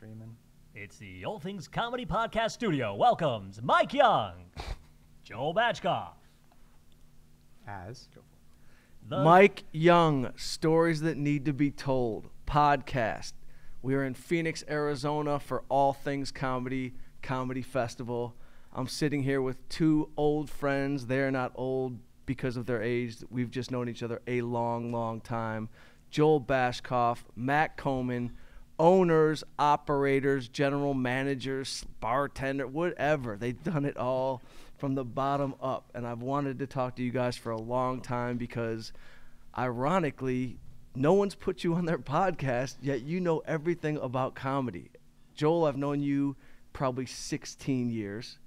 streaming. It's the All Things Comedy Podcast Studio welcomes Mike Young, Joel Bachkoff. Mike Young, Stories That Need to Be Told, podcast. We are in Phoenix, Arizona for All Things Comedy Festival. I'm sitting here with two old friends. They're not old because of their age. We've just known each other a long, long time. Joel Bachkoff, Matt Komen, owners, operators, general managers, bartender, whatever. They've done it all from the bottom up. And I've wanted to talk to you guys for a long time because, ironically, no one's put you on their podcast, yet you know everything about comedy. Joel, I've known you probably 16 years,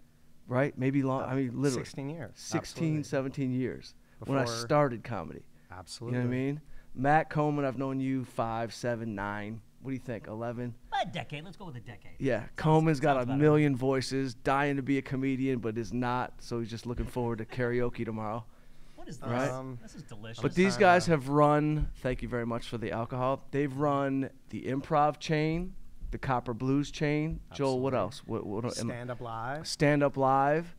right? Maybe long. I mean, literally. 16 years. 16, Absolutely. 17 years Before, when I started comedy. Absolutely. You know what I mean? Matt Komen, I've known you 5, 7, 9. What do you think, 11? A decade. Let's go with a decade. Yeah, Komen's got a million voices, dying to be a comedian, but is not, so he's just looking forward to karaoke tomorrow. What is this? Right? This is delicious. But these guys have run, thank you very much for the alcohol, they've run the Improv chain, the Copper Blues chain. Absolutely. Joel, what else? What Stand Up Live. Stand Up Live.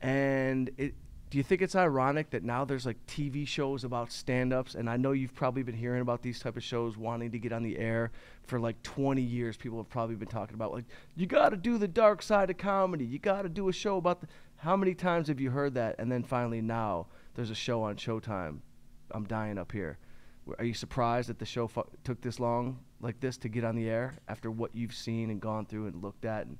And do you think it's ironic that now there's like TV shows about stand-ups? And I know you've probably been hearing about these type of shows wanting to get on the air for like 20 years. People have probably been talking about, like, you got to do the dark side of comedy. You got to do a show about how many times have you heard that? And then finally now there's a show on Showtime. I'm dying up here. Are you surprised that the show took this long like this to get on the air after what you've seen and gone through and looked at? And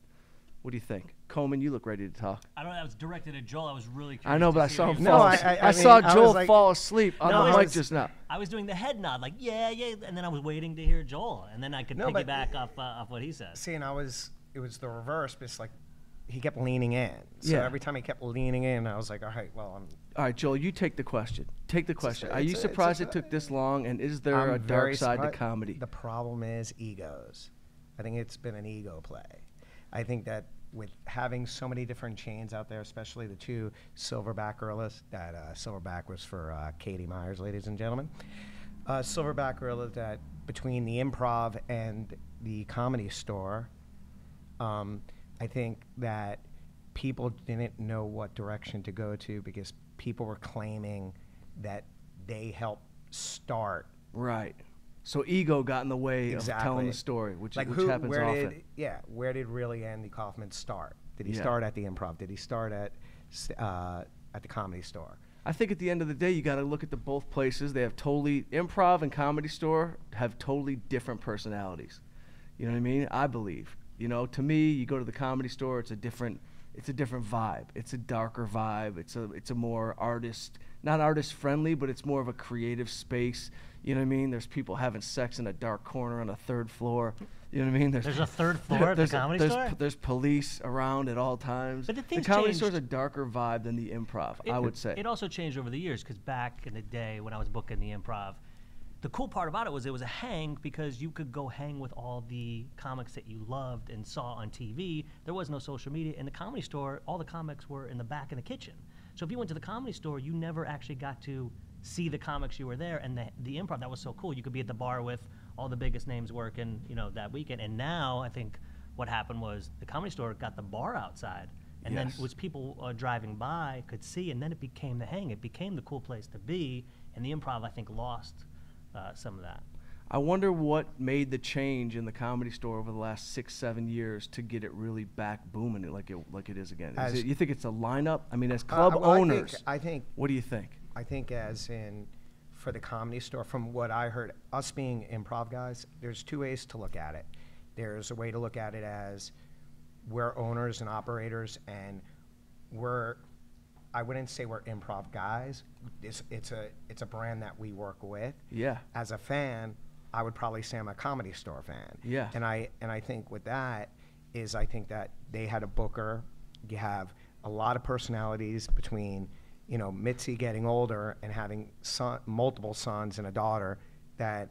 what do you think? Komen, you look ready to talk. I don't know. That was directed at Joel. I was really curious. I know, but I see saw what him he fall was- asleep. I I saw mean, I Joel was like- fall asleep on No, the it mic was- just now. I was doing the head nod, like, yeah, yeah, and then I was waiting to hear Joel, and then I could No, but- piggyback off what he said. See, and it was the reverse, but it's like he kept leaning in. So Yeah. every time he kept leaning in, I was like, all right, well, All right, Joel, you take the question. Take the question. Are you it's surprised a- it took this long, and is there I'm a dark very side to surprised. comedy? The problem is egos. I think it's been an ego play. I think that with having so many different chains out there, especially the two Silverback gorillas, that Silverback was for Katie Myers, ladies and gentlemen. Silverback gorilla that between the Improv and the Comedy Store, I think that people didn't know what direction to go to because people were claiming that they helped start. Right. So ego got in the way of telling Exactly. the story, which Like happens where often. where did really Andy Kaufman start? Did he Yeah. start at the Improv? Did he start at the Comedy Store? I think at the end of the day, you got to look at the both places. They have totally, Improv and Comedy Store have totally different personalities. You know what I mean? I believe. You know, to me, you go to the Comedy Store, it's a different vibe. It's a darker vibe. It's a more not artist friendly, but it's more of a creative space. You know what I mean? There's people having sex in a dark corner on a third floor. You know what I mean? There's a third floor at the Comedy Store? There's police around at all times. But the thing's Comedy changed. Store's a darker vibe than the Improv, I would say. It also changed over the years because back in the day when I was booking the Improv, the cool part about it was a hang because you could go hang with all the comics that you loved and saw on TV. There was no social media. In the Comedy Store, all the comics were in the back in the kitchen. So if you went to the Comedy Store, you never actually got to see the comics you were there. And the Improv, that was so cool. You could be at the bar with all the biggest names working, that weekend. And now I think what happened was the Comedy Store got the bar outside. And Yes. then it was people driving by could see, and then it became the hang. It became the cool place to be. And the Improv, I think, lost some of that. I wonder what made the change in the Comedy Store over the last 6-7 years to get it really back booming like it is again. You think it's a lineup? I mean, as club owners, I think what do you think? I think as in for the Comedy Store, from what I heard, us being Improv guys, there's two ways to look at it. There's a way to look at it as we're owners and operators, and I wouldn't say we're Improv guys. It's a brand that we work with. Yeah. As a fan, I would probably say I'm a Comedy Store fan. Yeah. And I think with that is I think that they had a booker. You have a lot of personalities between, Mitzi getting older and having multiple sons and a daughter that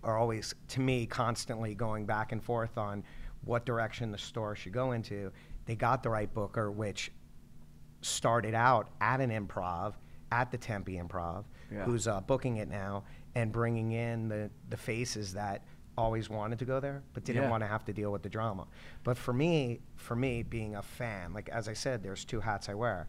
are always, to me, constantly going back and forth on what direction the store should go into. They got the right booker, which started out at an Improv, at the Tempe Improv, Yeah. who's booking it now and bringing in the faces that always wanted to go there, but didn't want to have to deal with the drama. But for me, being a fan, like as I said, there's two hats I wear.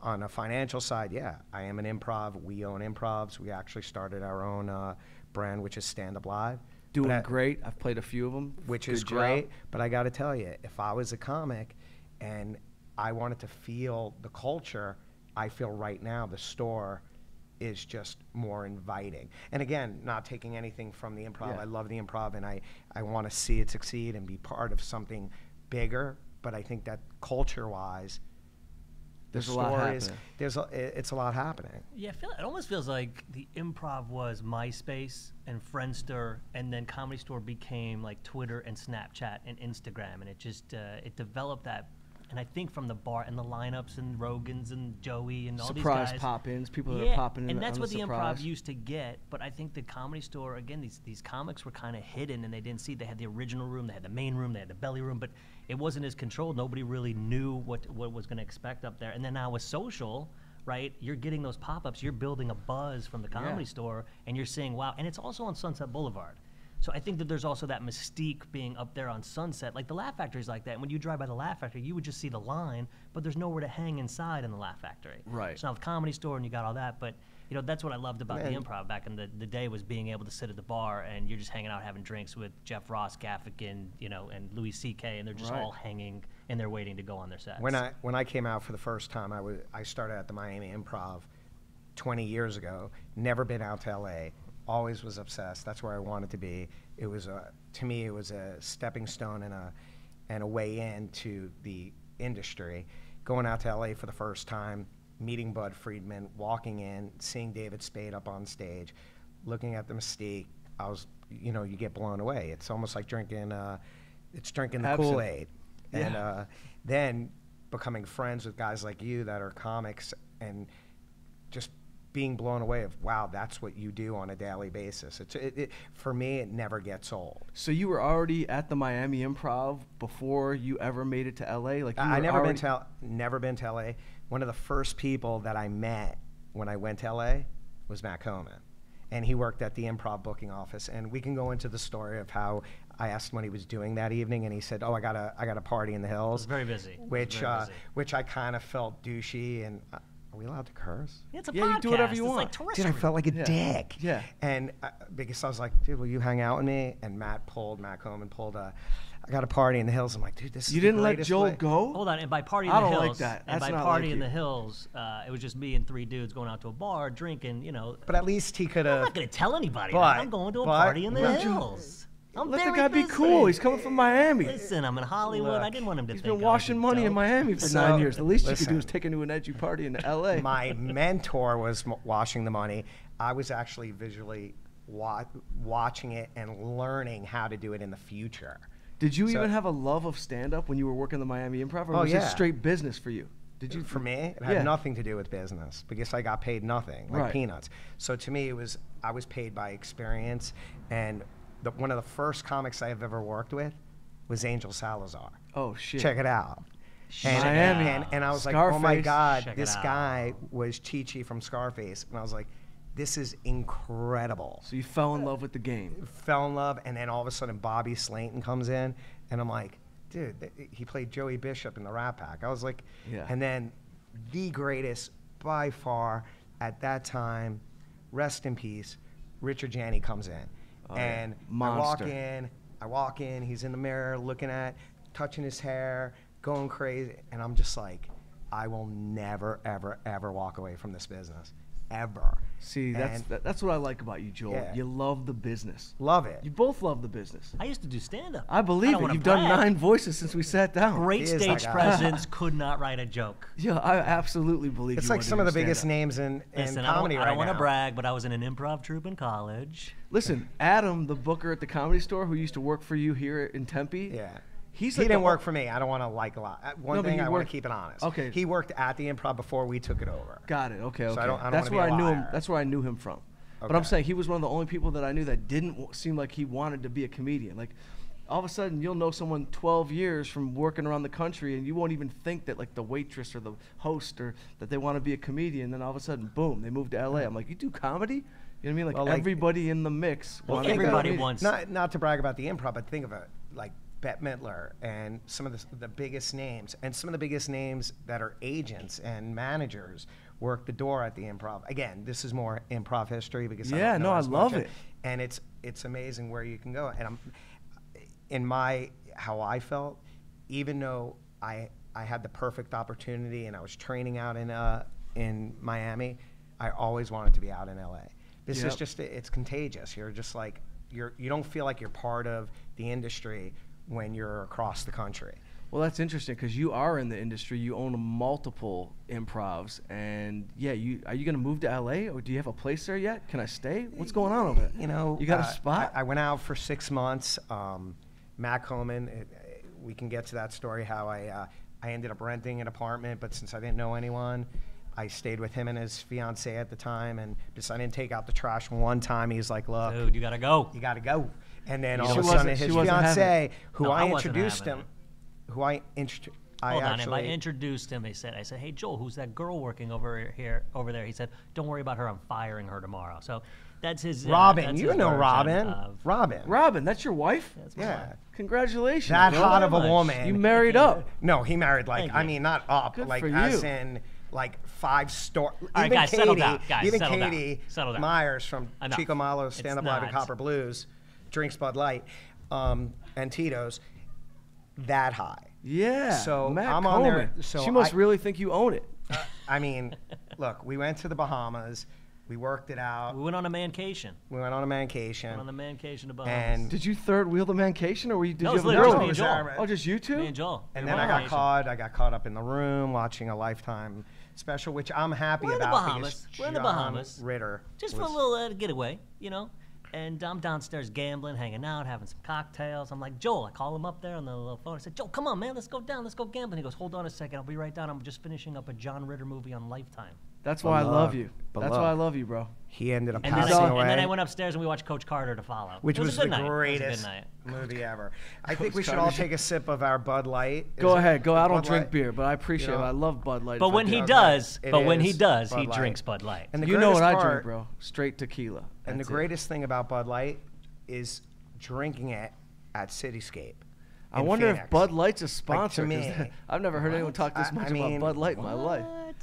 On a financial side, yeah, I am an improv. We own improvs. We actually started our own brand, which is Stand Up Live. Doing great. I've played a few of them. Which is great. But I got to tell you, if I was a comic and I wanted to feel the culture, I feel right now the store is just more inviting. And again, not taking anything from the improv. I love the improv, and I want to see it succeed and be part of something bigger. But I think that culture-wise, there's a lot happening. It's a lot happening. Yeah, it almost feels like the improv was MySpace and Friendster, and then Comedy Store became like Twitter and Snapchat and Instagram, and it just it developed that. And I think from the bar and the lineups and Rogan's and Joey and all these guys. Surprise pop-ins, people that are popping in. And that's what the surprise. improv used to get. But I think the Comedy Store, again, these comics were kind of hidden and they didn't see. They had the original room, they had the main room, they had the belly room, but it wasn't as controlled. Nobody really knew what was going to expect up there. And then now with social, right, you're getting those pop-ups, you're building a buzz from the Comedy Store, and you're saying, wow. And it's also on Sunset Boulevard. So I think that there's also that mystique being up there on Sunset. Like the Laugh Factory's like that. And when you drive by the Laugh Factory, you would just see the line, but there's nowhere to hang inside in the Laugh Factory. Right. So now the Comedy Store and you got all that, but you know that's what I loved about the improv back in the day was being able to sit at the bar and you're just hanging out having drinks with Jeff Ross, Gaffigan, you know, and Louis C.K. and they're just all hanging and they're waiting to go on their sets. When I came out for the first time, I started at the Miami Improv 20 years ago. Never been out to L.A. Always was obsessed. That's where I wanted to be. It was to me, it was a stepping stone and a way into the industry. Going out to LA for the first time, meeting Bud Friedman, walking in, seeing David Spade up on stage, looking at the mystique. I was, you know, you get blown away. It's almost like drinking the Kool-Aid. And then becoming friends with guys like you that are comics and just being blown away of, wow, that's what you do on a daily basis. For me, it never gets old. So you were already at the Miami Improv before you ever made it to LA? Like I never been to LA. One of the first people that I met when I went to LA was Matt Komen. And he worked at the Improv booking office. And we can go into the story of how I asked him what he was doing that evening, and he said, "Oh, I got a party in the hills." It was very busy. Which I kind of felt douchey and. Are we allowed to curse? Yeah, it's a podcast. You do whatever you want. Like terrestrial. Dude, I felt like a dick. Yeah. And because I was like, dude, will you hang out with me? And Matt Komen pulled I got a party in the hills. I'm like, dude, this is You the didn't let greatest Joel way. go? Hold on, and by party in the hills, I don't like that. and That's by not party like in you. the hills, it was just me and three dudes going out to a bar, drinking, you know. But at least he could have. I'm not going to tell anybody but- that. I'm going to a but- party in the but- hills. I'm Let the very guy be busy. cool. He's coming from Miami. Listen, I'm in Hollywood. I Look, didn't want him to He's think been I was washing a money in dope. Miami for So, 9 years. The least you could do is listen. take him to an edgy party in LA. My mentor was washing the money. I was actually visually watching it and learning how to do it in the future. Did you So- even have a love of stand-up when you were working the Miami Improv, or Oh, was it yeah. straight business for you? Did you? For me, it had Yeah. nothing to do with business because I got paid nothing, like Right. peanuts. So to me, I was paid by experience. And one of the first comics I have ever worked with was Angel Salazar. Oh shit! Check it out. Miami. And I was like, oh my Scarface. God, Check it this out. guy was Chi-Chi from Scarface. And I was like, this is incredible. So you fell in love with the game. Fell in love, and then all of a sudden Bobby Slayton comes in, and I'm like, dude, he played Joey Bishop in the Rat Pack. I was like, Yeah. And then the greatest by far at that time, rest in peace, Richard Janney comes in. Oh, and yeah. Monster. I walk in, he's in the mirror touching his hair, going crazy, and I'm just like, I will never, ever, ever walk away from this business. Ever. See, that's what I like about you, Joel. Yeah. You love the business. Love it. You both love the business. I used to do stand-up. I believe don't it. wanna You've done brag. 9 voices since we sat down. Great He is stage that guy. presence, could not write a joke. Yeah, I absolutely believe It's you like wanna some do of the biggest stand-up. names in Listen, comedy I don't right want to now. brag, but I was in an improv troupe in college. Listen, Adam, the booker at the Comedy Store, who used to work for you here in Tempe. Yeah. He Didn't work for me. I don't want to like a lot. One No, but thing, he I want worked- to keep it honest. Okay. He worked at the Improv before we took it over. Got it. Okay. So Okay. I don't That's wanna be where a I knew him. liar. That's where I knew him from. But I'm Okay. saying he was one of the only people that I knew that didn't seem like he wanted to be a comedian. Like, all of a sudden, you'll know someone 12 years from working around the country, and you won't even think that like the waitress or the host or that they want to be a comedian. Then all of a sudden, boom, they move to LA. I'm like, you do comedy? You know what I mean? Like Well, like- everybody in the mix. Well, wanted to go everybody meet. wants- Not to brag about the Improv, but think of it like Bette Midler and some of the biggest names, and some of the biggest names that are agents and managers work the door at the Improv. Again, this is more Improv history because I Yeah, don't know no, I as love much it. and it's amazing where you can go. And how I felt, even though I had the perfect opportunity and I was training out in Miami, I always wanted to be out in LA. This is Yep. just, it's contagious. You're just like, you don't feel like you're part of the industry when you're across the country. Well, that's interesting because you are in the industry. You own multiple improvs, and yeah, are you gonna move to LA, or do you have a place there yet? Can I stay? What's going on over there? You know, you got a spot? I went out for 6 months. Matt Komen, we can get to that story how I ended up renting an apartment, but since I didn't know anyone, I stayed with him and his fiance at the time, and just I didn't take out the trash one time. He's like, "Look, Dude, you gotta go. you got to go." And then all She of a sudden, wasn't- his she wasn't having fiance, who No, I I wasn't introduced having him, who I Hold on, if I actually introduced him, I said, "Hey Joel, who's that girl working over there?" He said, "Don't worry about her. I'm firing her tomorrow." So that's his. Robin. That's You his know version Robin. of- Robin. Robin, that's your wife? That's my Yeah. wife. Congratulations. That bro. hot of a much. woman. You married up. No, he married like, Thank I you. mean, not up, Good like for as you. in like 5-star. right, guys, settle down. Guys, even settle down. Katie Settle down. Myers from Enough. Chico Malo's It's Stand Up Live and not. Copper Blues drinks Bud Light and Tito's that high. Yeah. So Matt I'm on there, Komen. so she must I- really think you own it. I mean, look, we went to the Bahamas. We worked it out. We went on a mancation. We went on a mancation. Went on the mancation to Bahamas. And Did you third wheel the mancation, or did No, you it's have a literally girl? me and Joel. Oh, just you two? Me and Joel. And We then went I on a got vacation. caught up in the room watching a Lifetime special, which I'm happy We're in the about Bahamas. because We're in the John Bahamas. Ritter Just for a was- little getaway, you know. And I'm downstairs gambling, hanging out, having some cocktails. I'm like, Joel, I call him up there on the little phone. I said, Joel, come on, man, let's go down, let's go gambling. He goes, hold on a second, I'll be right down. I'm just finishing up a John Ritter movie on Lifetime. That's why I But love look, you. but That's look. why I love you, bro. He ended up And then, passing away, and then I went upstairs and we watched Coach Carter to follow. which It was a good the night. It was a greatest good night. movie ever. I think we should Carter. all take a sip of our Bud Light. Is Go it ahead. Go. I don't Bud drink Light? beer, but I appreciate You know, it. I love Bud Light. But if I when do. he Okay. does, It but when he is does, Bud he Light. drinks Bud Light. And the You know what greatest I drink, part- bro? Straight tequila. And the That's it. greatest thing about Bud Light is drinking it at Cityscape. I in wonder Phoenix. if Bud Light's a sponsor. 'cause me. I've never heard anyone talk this I much mean, about Bud Light in my life. What?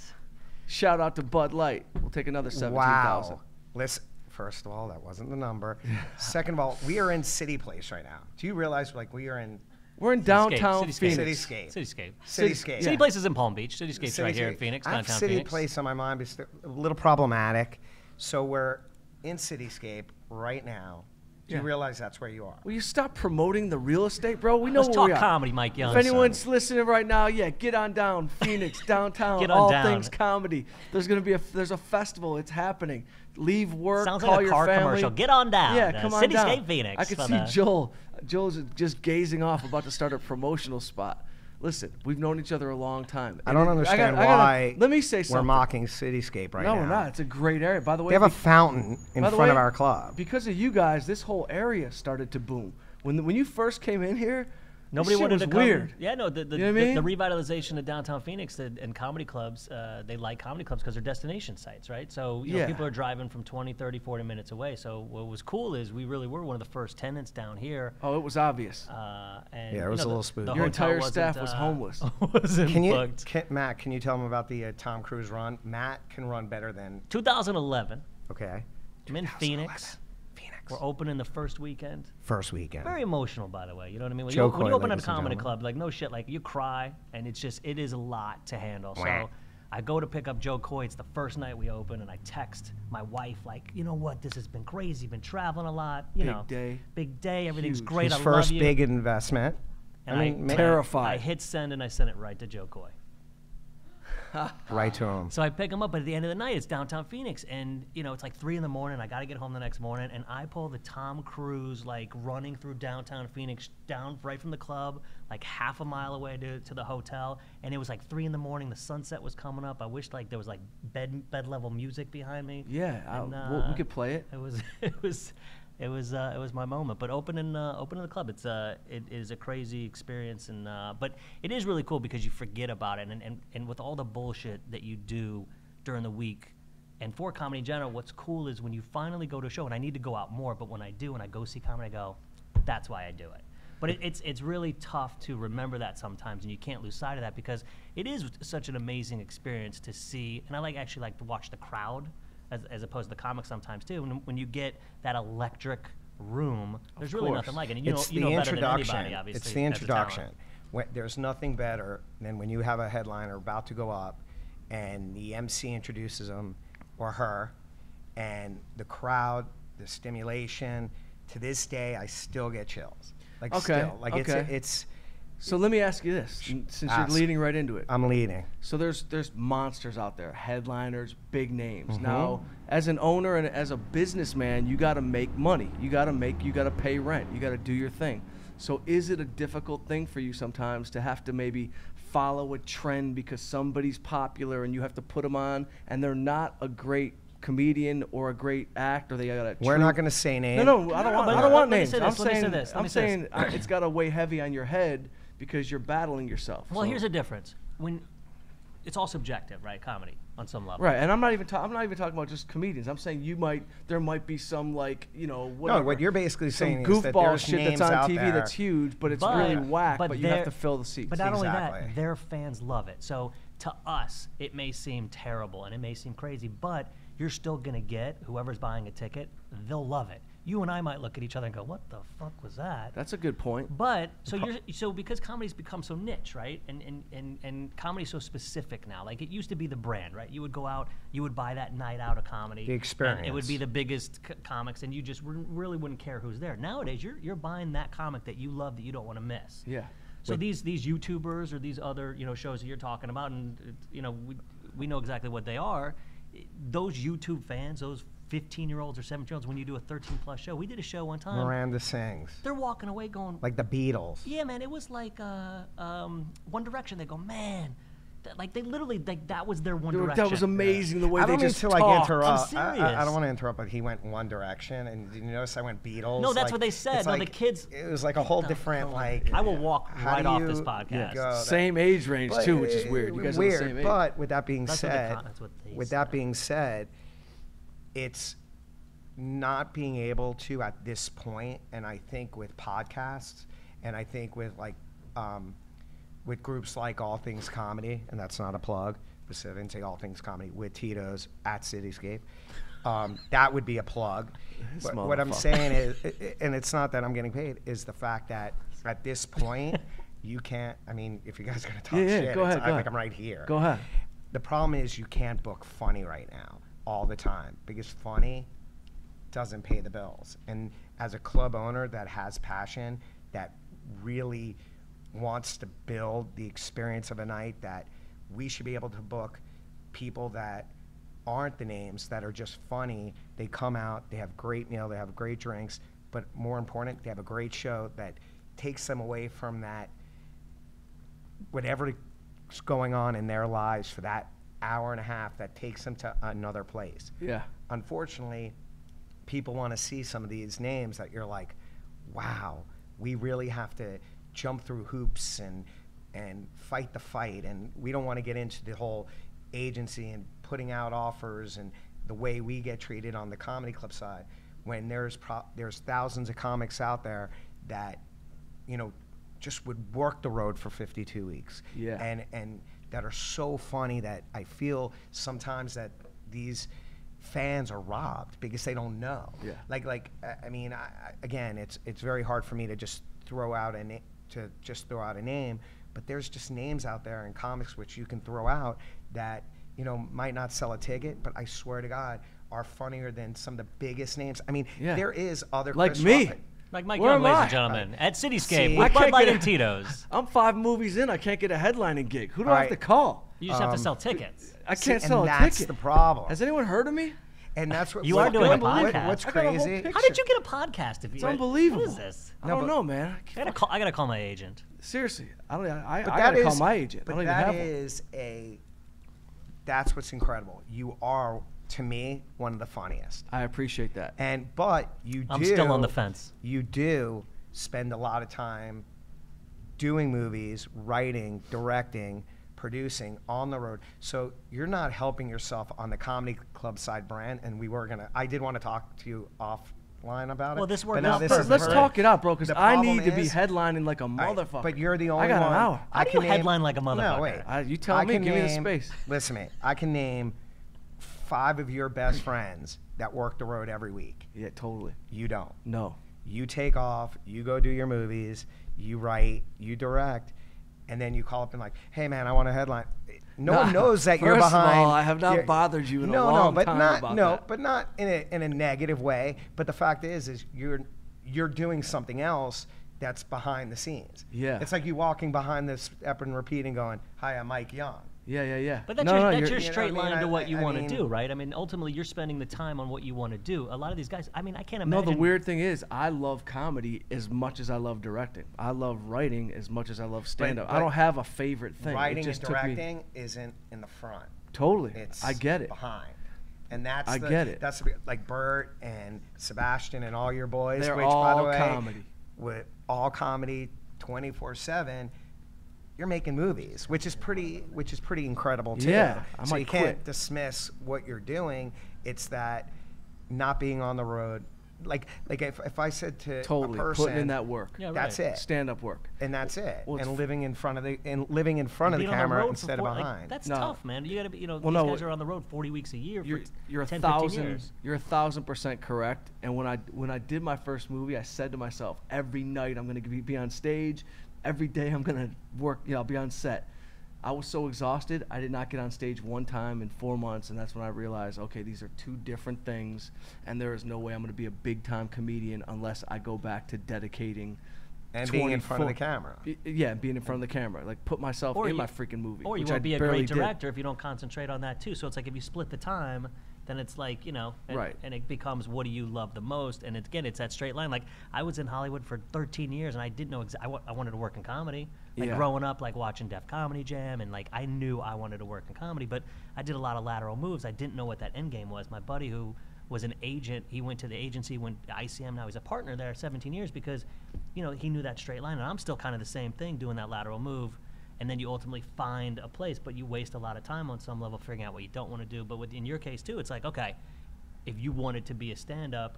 Shout out to Bud Light. We'll take another 17,000. Wow. Listen, first of all, that wasn't the number. Second of all, we are in City Place right now. Do you realize like we are in We're in downtown Cityscape. Phoenix. Cityscape? Cityscape. Cityscape. City Place is in Palm Beach. Cityscape's right here in Cityscape. Phoenix, I have downtown City Phoenix. Place on my mind, but it's a little problematic. So we're in Cityscape right now. Do you Yeah. realize that's where you are? Will you stop promoting the real estate, bro? We know Let's where talk we are. comedy, Mike Young. If anyone's listening right now, yeah, get on down, Phoenix, downtown, Get on all down. things comedy. There's gonna be there's a festival. It's happening. Leave work, Sounds call like a your car family. commercial. Get on down. Yeah, come on Cityscape down. Phoenix. I can for see the- Joel. Joel's just gazing off, about to start a promotional spot. Listen, we've known each other a long time. I don't And understand I gotta- why let me say we're something. mocking Cityscape right no, now. we're not. It's a great area. By the way, They have a fountain in by the front way, of our club. Because of you guys, this whole area started to boom. When you first came in here, Nobody this shit wanted was to come. weird. Yeah, no, the You know what I mean? the revitalization of downtown Phoenix and comedy clubs, they like comedy clubs because they're destination sites, right? So you know, Yeah. people are driving from 20, 30, 40 minutes away. So what was cool is we really were one of the first tenants down here. Oh, it was obvious. And, Yeah, it you was know, a little the spooky. hotel Your entire wasn't, staff was homeless. wasn't Can you, booked. Matt? Can you tell them about the Tom Cruise run? Matt can run better than. 2011, Okay. I'm in 2011. Phoenix. Phoenix. We're opening the first weekend. First weekend. Very emotional, by the way. You know what I mean? When Joe you, when you Coy, open at a ladies and comedy gentlemen. club, like no shit, like you cry, and it is a lot to handle. Wah. So I go to pick up Joe Coy. It's the first night we open, and I text my wife like, you know what? This has been crazy. Been traveling a lot. You Big know, day. big day. Everything's Huge. great. His I love first you. big investment. And I mean, terrified. I hit send and I sent it right to Joe Coy. right to him. So I pick him up, but at the end of the night, it's downtown Phoenix, and you know it's like 3 a.m. I got to get home the next morning, and I pull the Tom Cruise like running through downtown Phoenix, down right from the club, like half a mile away to the hotel, and it was like 3 a.m. The sunset was coming up. I wished like there was like bed level music behind me. Yeah, And, we could play it. It was my moment. But opening the club, it is a crazy experience, and but it is really cool because you forget about it, and with all the bullshit that you do during the week, And for comedy in general, what's cool is when you finally go to a show, and I need to go out more, but when I do and I go see comedy, I go, that's why I do it. But it's really tough to remember that sometimes, and you can't lose sight of that because it is such an amazing experience to see. And I actually like to watch the crowd as opposed to the comics sometimes too. When you get that electric room, there's really nothing like it. And you know better than anybody, obviously. It's the introduction. There's nothing better than when you have a headliner about to go up, and the MC introduces him or her, and the crowd, the stimulation. To this day, I still get chills. Like still, like it's. So let me ask you this, since you're leading right into it. I'm leading. So there's monsters out there, headliners, big names. Now, as an owner and as a businessman, you got to make money. You got to pay rent. You got to do your thing. So is it a difficult thing for you sometimes to have to maybe follow a trend because somebody's popular and you have to put them on and they're not a great comedian or a great act, or they got a We're not going to say names. No, I don't want names. I'm saying it's got to weigh heavy on your head because you're battling yourself. Well, here's the difference. When it's all subjective, right? Comedy on some level. Right, and I'm not even talking about just comedians. I'm saying there might be some whatever. No, what you're basically saying some is that goofball there's shit names that's on out TV there. that's huge, but it's really whack. But you have to fill the seats. But not only Exactly. that, their fans love it. So to us, it may seem terrible and it may seem crazy, but you're still gonna get whoever's buying a ticket. They'll love it. You and I might look at each other and go, "What the fuck was that?" That's a good point. But so because comedy's become so niche, right? And comedy's so specific now. Like it used to be the brand, right? You would go out, you would buy that night out of comedy. The experience. And it would be the biggest comics, and you just really wouldn't care who's there. Nowadays, you're buying that comic that you love that you don't want to miss. Yeah. So these YouTubers or these other shows that you're talking about, and we know exactly what they are. Those YouTube fans, those 15-year-olds or 17-year-olds, when you do a 13-plus show. We did a show one time. Miranda sings. They're walking away going... Like the Beatles. Yeah, man, it was like One Direction. They go, man... they literally, that was their One Direction. That was amazing the way they just talked. I don't mean to interrupt. I'm serious. I don't want to interrupt, but he went One Direction, and you notice I went Beatles. No, that's what they said. No, the kids... It was like a whole different, I will walk right off this podcast. Yeah. Same age range, too, which is weird. You guys are the same age. But with that being said... it's not being able to at this point, and I think with podcasts, and I think with with groups like All Things Comedy, and that's not a plug, but I didn't say All Things Comedy, with Tito's at Cityscape, that would be a plug. But what I'm saying is, and it's not that I'm getting paid, is the fact that at this point, you can't, I mean, if you guys are going to talk shit, go ahead. I'm right here. Go ahead. The problem is you can't book funny right now all the time because funny doesn't pay the bills. And as a club owner that has passion, that really wants to build the experience of a night, that we should be able to book people that aren't the names, that are just funny. They come out, they have great meal, they have great drinks, but more important, they have a great show that takes them away from that, whatever's going on in their lives for that hour and a half, that takes them to another place. Yeah. Unfortunately, people want to see some of these names that you're like, wow, we really have to jump through hoops and fight the fight, and we don't want to get into the whole agency and putting out offers and the way we get treated on the comedy club side, when there's thousands of comics out there that just would work the road for 52 weeks. Yeah. And that are so funny that I feel sometimes that these fans are robbed because they don't know. Yeah. I mean, again, it's very hard for me to just throw out a name, but there's just names out there in comics which you can throw out that might not sell a ticket, but I swear to God are funnier than some of the biggest names. I mean, there is other like Chris me. Rock. Like Mike Where Young, am ladies I? and gentlemen, at Cityscape See, with I Bud can't Light get and Tito's. I'm 5 movies in. I can't get a headlining gig. Who do I have to call? You just have to sell tickets. I can't See, sell and a that's ticket. the problem. Has anyone heard of me? And that's what You are doing a podcast. What's I got a whole crazy? picture. How did you get a podcast? If you, It's unbelievable. What is this? I don't know, man. I gotta call my agent. Seriously, I gotta that call is- my agent. I But don't even that have one. is that's what's incredible. You are, to me, one of the funniest. I appreciate that. But you do. I'm still on the fence. You do spend a lot of time doing movies, writing, directing, producing on the road. So you're not helping yourself on the comedy club side, brand. And I did want to talk to you offline about it. Well, this but worked now out this perfect. is Let's the- talk it out, bro, because the I problem need to be is- headlining like a All right, motherfucker. but you're the only I got one. an hour. How do you headline like a motherfucker? No, wait. You tell me. can Give me the name- space. Listen to me. I can name 5 of your best friends that work the road every week. Yeah, totally. You don't. No. You take off, you go do your movies, you write, you direct, and then you call up and like, hey man, I want a headline. No one knows that you're First of behind. all, I have not you're- bothered you in a no, long but time not, about no, that. but not in a negative way. But the fact is you're doing something else that's behind the scenes. Yeah. It's like you walking behind this step and repeating, going, "Hi, I'm Mike Young." Yeah. But that's No, your, no, that's your you're- you know straight what I mean? line to what you I want to mean- do, right? I mean, ultimately, you're spending the time on what you want to do. A lot of these guys, I mean, I can't No, imagine. the weird thing is, I love comedy as much as I love directing. I love writing as much as I love stand-up. I but don't have a favorite thing. It Writing just and took me- directing isn't in the front. Totally. It's I get it. behind. And that's I get it. That's like Bert and Sebastian and all your boys. They're which, by the all way, comedy. With all comedy, 24/7. You're making movies, which is pretty incredible too. Yeah, I so might you can't quit. dismiss what you're doing. It's that not being on the road. Like if I said to Totally. a person, Putting in that work. Yeah, that's right. it. Stand-up work. And that's it. Well, it's and f- living in front of the And the being on camera road for instead of 40 like, behind. that's No. tough, man. You got to be, Well, these no, guys are on the road 40 weeks a year You're, for you're 10, a 15 thousand. years. You're 1,000% correct. And when I did my first movie, I said to myself, every night I'm gonna be on stage. Every day I'm gonna work. I'll be on set. I was so exhausted, I did not get on stage one time in 4 months, and that's when I realized, okay, these are two different things, and there is no way I'm going to be a big-time comedian unless I go back to dedicating And being in front of the 24 camera. Yeah, being in front of the camera, like put myself Or in you- my freaking movie. Or you which won't I be a barely great did. director if you don't concentrate on that too. So it's like if you split the time, then it's like, and, Right. and it becomes what do you love the most? And again, it's that straight line. Like I was in Hollywood for 13 years and I didn't know I wanted to work in comedy. Like Yeah. growing up, like watching Def Comedy Jam, and like I knew I wanted to work in comedy, but I did a lot of lateral moves. I didn't know what that end game was. My buddy who was an agent, he went to the agency, went to ICM, now he's a partner there 17 years because, he knew that straight line. And I'm still kind of the same thing, doing that lateral move. And then you ultimately find a place, but you waste a lot of time on some level figuring out what you don't want to do. But in your case too, it's like, okay, if you wanted to be a stand-up,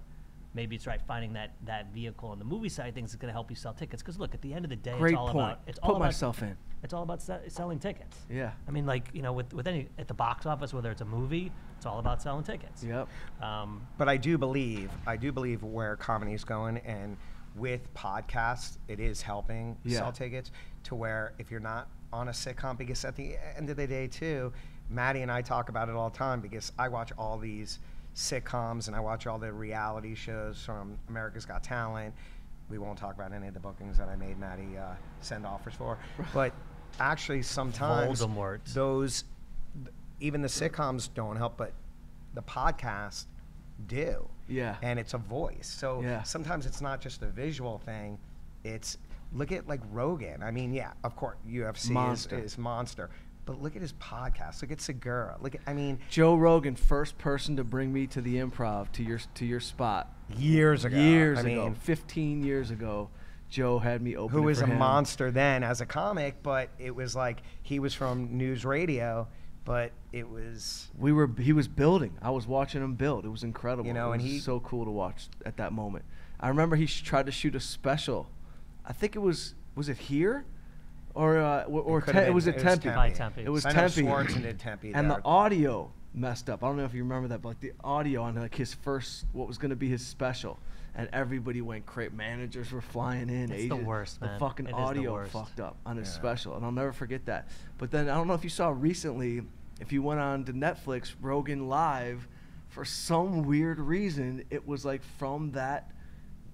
maybe it's right finding that vehicle on the movie side of things is going to help you sell tickets. Because look, at the end of the day, Great it's all point. about it's Put all about myself in. it's all about selling tickets. Yeah. I mean, like with any at the box office, whether it's a movie, it's all about selling tickets. Yep. But I do believe where comedy is going, and with podcasts, it is helping Yeah. sell tickets to where if you're not on a sitcom, because at the end of the day too, Maddie and I talk about it all the time because I watch all these sitcoms and I watch all the reality shows from America's Got Talent. We won't talk about any of the bookings that I made Maddie send offers for, but actually sometimes Voldemort. even the sitcoms don't help, but the podcast do. Yeah. And it's a voice. So Yeah. sometimes it's not just a visual thing. It's look at like Rogan. I mean, yeah, of course, UFC Monster. is monster. But look at his podcast. Look at Segura. Joe Rogan, first person to bring me to the Improv, to your spot. Years ago. Years I ago, mean, 15 years ago, Joe had me open. who it was for a him. monster then as a comic, but it was like he was from news radio, but it was He was building. I was watching him build. It was incredible. You know, it and was he- so cool to watch at that moment. I remember he tried to shoot a special. I think it was it here, or could've it was been- at it was Tempe. By Tempe. It was I know Tempe. Swartzen did Tempe And there. the audio messed up. I don't know if you remember that, but like the audio on like his first, what was going to be his special, and everybody went crazy. Managers were flying in. It's the agents. worst, The man. fucking It is the audio worst. fucked up on his Yeah. special, and I'll never forget that. But then I don't know if you saw recently, if you went on to Netflix, Rogan Live, for some weird reason, it was like from that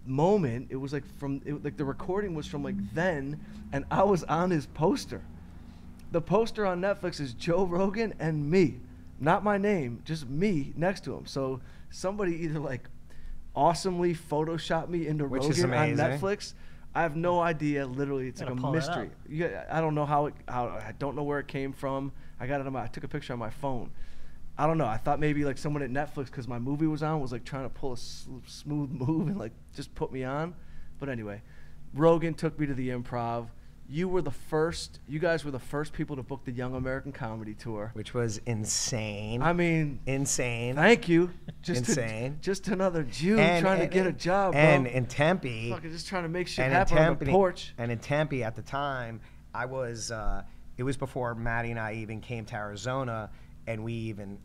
moment. It was like like the recording was from like then, and I was on his poster. The poster on Netflix is Joe Rogan and me, not my name, just me next to him. So somebody either like awesomely photoshopped me into Which is Rogan on amazing. Netflix. I have no idea. Literally, it's like Gotta a pull that mystery. up. Yeah, I don't know how I don't know where it came from. I got it on I took a picture on my phone. I don't know. I thought maybe like someone at Netflix, because my movie was on, was like trying to pull a smooth move and like just put me on. But anyway, Rogan took me to the Improv. you guys were the first people to book the Young American Comedy Tour. Which was insane. I mean, insane. thank you. Insane. Just another Jew trying to get a job, bro. And in Tempe. Fucking just trying to make shit happen on the porch. And in Tempe at the time, I was, it was before Maddie and I even came to Arizona, and we even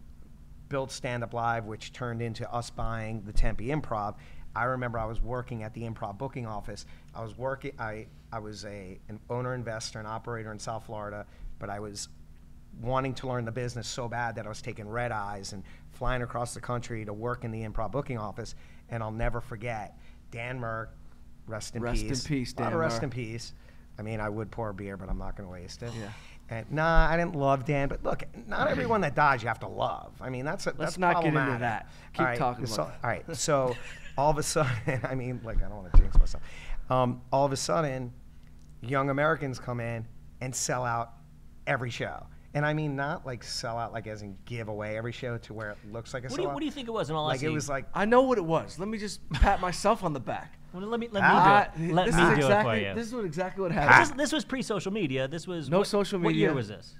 built Stand Up Live, which turned into us buying the Tempe Improv. I remember I was working at the Improv booking office. I was working, I was an owner, investor, and operator in South Florida, but I was wanting to learn the business so bad that I was taking red eyes and flying across the country to work in the Improv booking office. And I'll never forget Dan Merck, rest in peace. Rest in peace, Dan Rest Merck. in peace. I mean, I would pour a beer, but I'm not going to waste it. Yeah. And nah, I didn't love Dan, but look, not everyone that dies you have to love. I mean, that's Let's not get into problematic. that. Keep All right, talking so, about that. All right, so all of a sudden, I mean, like, I don't want to jinx myself. All of a sudden, young Americans come in and sell out every show. And I mean, not like sell out, like as in give away every show to where it looks like a sellout. What do you think it was in all Like honesty? it was like, I know what it was. Let me just pat myself on the back. Well, let me do This it. is Let me do it exactly, for you. This is exactly what happened. This was pre-social media. This was No social What media. year was this?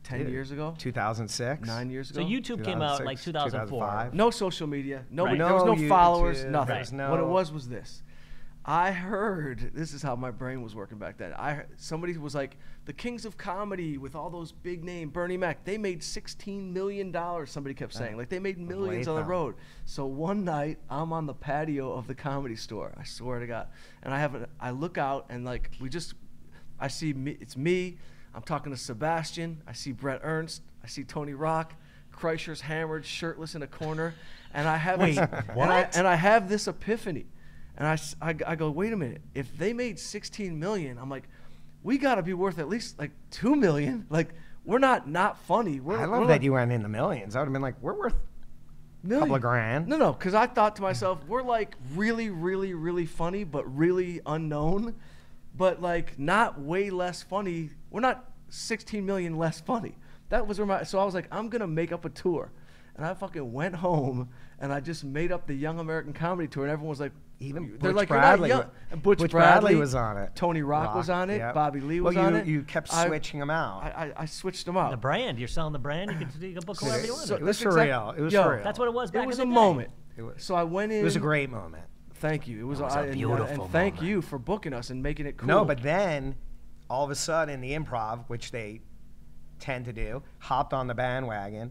10 years ago? 2006. 9 years So ago? YouTube came out like 2006, 2004. 2005. No social media. Nobody. Right. There was No no followers. YouTube, Nothing. there's no- What it was this. I heard. This is how my brain was working back then. Somebody was like, the Kings of Comedy with all those big name Bernie Mac. They made $16 million. Somebody kept saying, like they made millions on the road. So one night I'm on the patio of the Comedy Store. I swear to God. And I look out and like I see me. It's me. I'm talking to Sebastian. I see Brett Ernst. I see Tony Rock. Kreischer's hammered, shirtless in a corner, and I have and I have this epiphany, and I go, wait a minute, if they made 16 million, I'm like, we got to be worth at least like 2 million. Like we're not funny. I love that you went in the millions. I would have been like, we're worth a couple of grand. No, because I thought to myself, we're like really, really, really funny, but really unknown, but like not way less funny. We're not 16 million less funny. That was where so I was like, I'm going to make up a tour. And I fucking went home and I just made up the Young American Comedy Tour. And everyone was like, Even they're Butch like, Bradley. you're not young. And Butch Bradley was on it. Tony Rock was on it. Yep. Bobby Lee was on it. You kept switching them out. I switched them out. The brand. You're selling the brand. You can book whoever you want. So it was that's for real. It was for real. That's what it was back It was in a the day. moment. It was- So I went in. It was a great moment. Thank you. It was, was a beautiful and thank moment. you for booking us and making it cool. No, but then all of a sudden the Improv, which they tend to do, hopped on the bandwagon.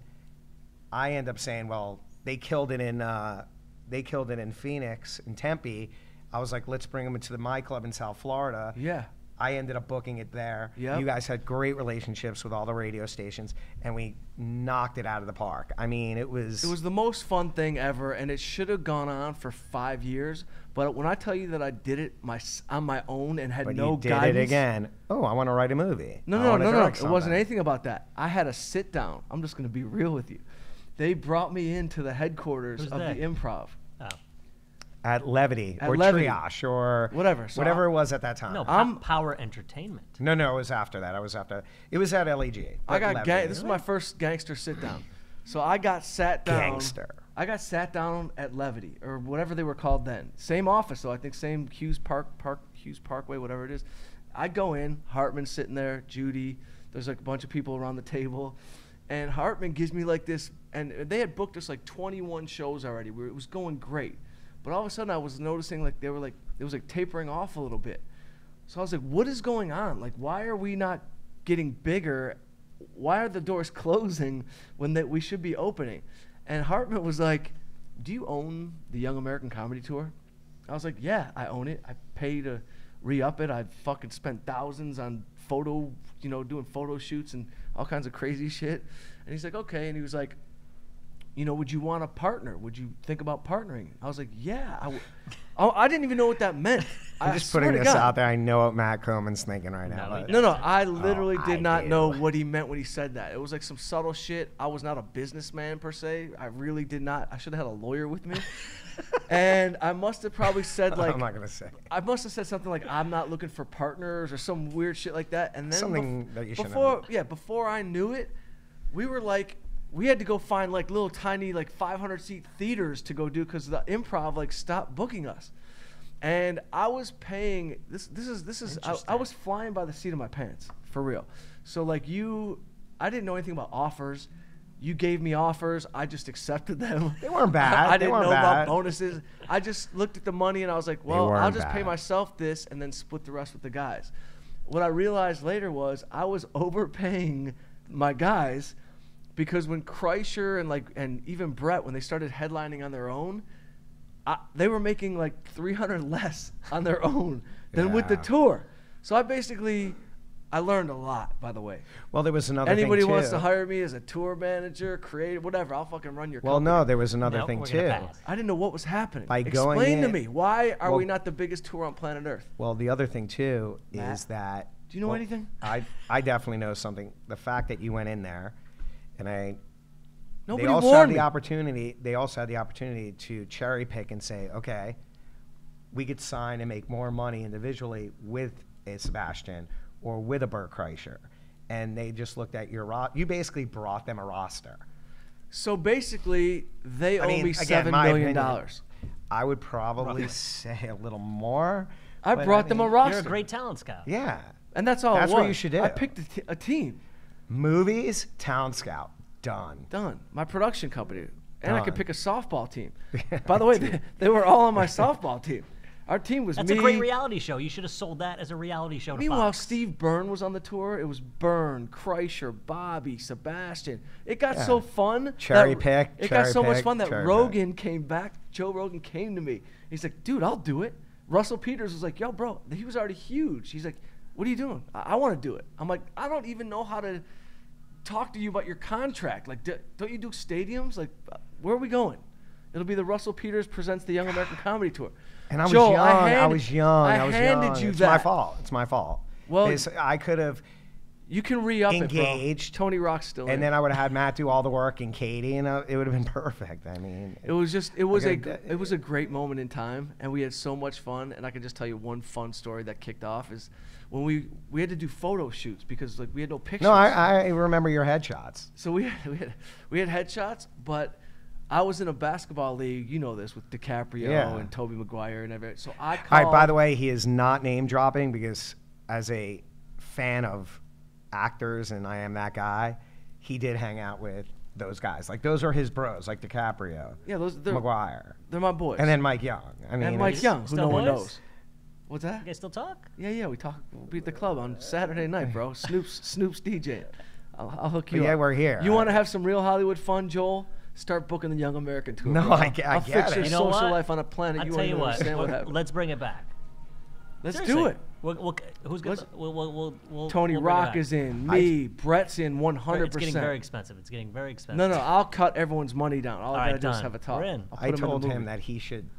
I end up saying, well, they killed it in Phoenix, in Tempe. I was like, let's bring them into my club in South Florida. Yeah. I ended up booking it there. Yep. You guys had great relationships with all the radio stations, and we knocked it out of the park. I mean, it was the most fun thing ever, and it should have gone on for 5 years. But when I tell you that I did it on my own and had But no you did guidance, it again. Oh, I want to write a movie. No. I wanna direct It wasn't something. anything about that. I had a sit down. I'm just going to be real with you. They brought me into the headquarters Who's of they? the Improv. Oh. At Levity At or Levity. Triage or Whatever. So whatever it was at that time. No, I'm- Power Entertainment. No, it was after that. It was at LEG. I got Levity. this is my first gangster sit down. So I got sat down. Gangster. I got sat down at Levity or whatever they were called then. Same office, so I think same Hughes Parkway, whatever it is. I go in, Hartman's sitting there, Judy. There's like a bunch of people around the table, and Hartman gives me like this. And they had booked us like 21 shows already. It was going great, but all of a sudden I was noticing like it was like tapering off a little bit. So I was like, what is going on? Like, why are we not getting bigger? Why are the doors closing when we should be opening? And Hartman was like, do you own the Young American Comedy Tour? I was like, yeah, I own it. I pay to re-up it. I fucking spent thousands on doing photo shoots and all kinds of crazy shit. And he's like, okay. And he was like, would you want to partner? Would you think about partnering? I was like, yeah. I didn't even know what that meant. I'm just putting this out there. I know what Matt Komen's thinking right now. No, but- No, I literally I did not do. know what he meant when he said that. It was like some subtle shit. I was not a businessman per se. I really did not. I should have had a lawyer with me. And I must have probably said like, I'm not going to say. I must have said something like, I'm not looking for partners or some weird shit like that. And then Something that you shouldn't before, have. yeah, before I knew it, we had to go find like little tiny like 500 seat theaters to go do because the Improv like stopped booking us. And I was paying this is I was flying by the seat of my pants, for real. So like I didn't know anything about offers. You gave me offers. I just accepted them. They weren't bad. I didn't know about bad. bonuses. I just looked at the money and I was like, well, weren't I'll just pay bad. myself this and then split the rest with the guys. What I realized later was I was overpaying my guys because when Kreischer and even Brett, when they started headlining on their own, they were making like $300 less on their own than with the Yeah. tour. So I learned a lot, by the way. Well, there was another Anybody thing too. wants to hire me as a tour manager, creative, whatever, I'll fucking run your Well, company. no, there was another No, thing we're gonna too. pass. I didn't know what was happening. By going Explain to in- me, why are Well- we not the biggest tour on planet Earth? Well, the other thing too Matt, is that. do you know well, anything? I definitely know something. The fact that you went in there, and Nobody they also warned had me. the opportunity. They also had the opportunity to cherry pick and say, okay, we could sign and make more money individually with a Sebastian or with a Bert Kreischer, and they just looked at your you basically brought them a roster. So basically, they I owe mean, me again, $7 my million. opinion, I would probably say a little more. I but brought them a mean, roster. You're a great talent scout. Yeah. And that's all That's it what was. you should do. I picked a team. Movies, Town Scout, done. Done. My production company. And I could Done. pick a softball team. By the way, they were all on my softball team. Our team was That's me. a great reality show. You should have sold that as a reality show to Meanwhile, Fox. Steve Byrne was on the tour. It was Byrne, Kreischer, Bobby, Sebastian. It got so fun. Cherry that- pick, It got cherry so much pick, fun that cherry Rogan came back. Joe Rogan came to me. He's like, dude, I'll do it. Russell Peters was like, yo, bro. He was already huge. He's like, what are you doing? I want to do it. I'm like, I don't even know how to talk to you about your contract. Like, don't you do stadiums? Like, where are we going? It'll be the Russell Peters presents the Young American Comedy Tour. And I was Joel, young. I was young. I handed you it's that. my fault. It's my fault. Well, Because I could have, You can re-up engaged, it, bro. Tony Rock's still in. and then I would have had Matt do all the work and Katie, and it would have been perfect. I mean, It was Okay, a great moment in time, and we had so much fun. And I can just tell you one fun story that kicked off is when we had to do photo shoots because like we had no pictures. no, I remember your headshots. So we had headshots, but I was in a basketball league, you know this, with DiCaprio Yeah. and Tobey Maguire and everything. So I All called. right, by the way, he is not name dropping because as a fan of actors, and I am that guy, he did hang out with those guys. Like, those are his bros, like DiCaprio, Yeah, they're Maguire, they're my boys. and then Mike Young. I mean, and Mike it's- Young, who still no one boys? knows. What's that? You guys still talk? Yeah, we talk. We'll be at the club on Saturday night, bro. Snoop's DJ. I'll hook you But up. yeah, we're here. You want to have some real Hollywood fun, Joel? Start booking the Young American Tour. No, bro. I get I'll it. fix your You know social what? life on a planet I'll you tell won't you even what. understand what happened. Let's bring it back. Let's do Seriously. it. Who's gonna? We'll Tony we'll bring it Rock back. is in. Me, Brett's in 100%. It's getting very expensive. It's getting very expensive. No, I'll cut everyone's money down. All I All gotta right, do is done. have a talk. We're in. I'll put I him in the told him movie. that he should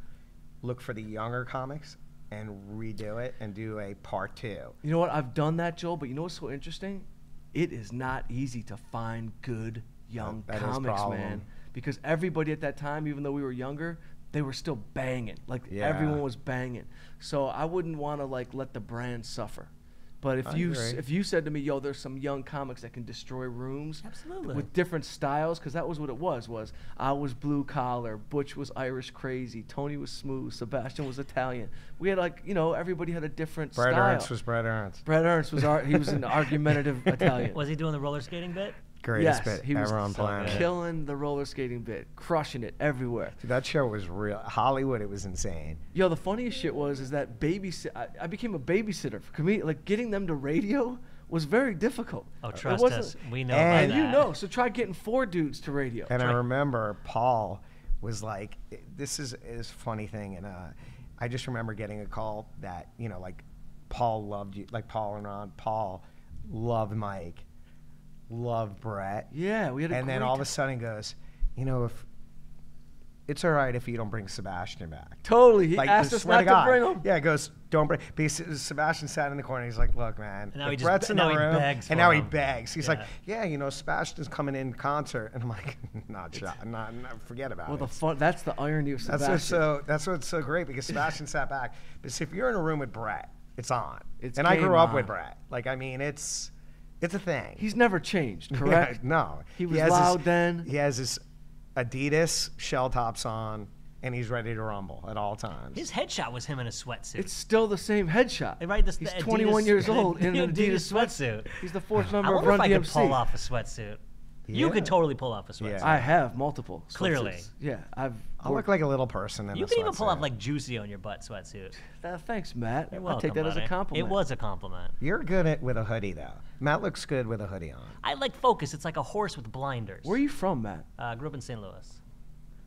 look for the younger comics and redo it and do a part 2. You know what? I've done that, Joel. But you know what's so interesting? It is not easy to find good young That is comics, problem. man. Because everybody at that time, even though we were younger, they were still banging. Like Yeah. everyone was banging. So I wouldn't want to like let the brand suffer. But if I you agree. if you said to me, yo, there's some young comics that can destroy rooms Absolutely. with different styles, because that was what it was I was blue collar, Butch was Irish crazy, Tony was smooth, Sebastian was Italian. We had like, you know, everybody had a different Brett style. Ernst was Brett Ernst. Brett Ernst was he was an argumentative Italian. Was he doing the roller skating bit? Greatest Yes, bit he was ever on so planet. good. killing the roller skating bit, crushing it everywhere. Dude, that show was real. Hollywood, it was insane. Yo, the funniest shit is that I became a babysitter for comedians. Like getting them to radio was very difficult. Oh, It trust wasn't- us. We know And about You that. know, so try getting 4 dudes to radio. And I Right. remember Paul was like, this is a funny thing. And I just remember getting a call that, you know, like Paul loved you, like Paul and Ron. Paul loved Mike, loved Brett. Yeah, we had a And then great all of a time. sudden goes, you know, if it's all right if you don't bring Sebastian back. Totally. He Like, asked I us swear not to God. bring him. Yeah, it goes, don't bring. Because Sebastian sat in the corner. He's like, look, man. And now if he just- Brett's in the now he room, begs and for now he him. begs. He's like, Yeah. yeah, you know, Sebastian's coming in concert, and I'm like, not, forget about Well, it. that's the irony of Sebastian. That's what's so great because Sebastian sat back. Because if you're in a room with Brett, it's on. It's and I game grew up on. with Brett. Like, I mean, it's a thing. He's never changed, correct? Yeah, no. He was has loud his, then. He has his Adidas shell tops on. and he's ready to rumble at all times. His headshot was him in a sweatsuit. It's still the same headshot. Right, He's 21 years old in an Adidas sweatsuit. He's the fourth member of Run I wonder if I could DMC. pull off a sweatsuit. You could totally pull off a sweatsuit. Yeah. I have multiple. Clearly. sweatsuits. Yeah, I'll look like a little person in You a can even pull off sweatsuit. like Juicy on your butt sweatsuit. Thanks, Matt. You're I'll welcome, take that as a buddy. compliment. It was a compliment. You're good at with a hoodie though. Matt looks good with a hoodie on. I like focus. It's like a horse with blinders. Where are you from, Matt? Grew up in St. Louis.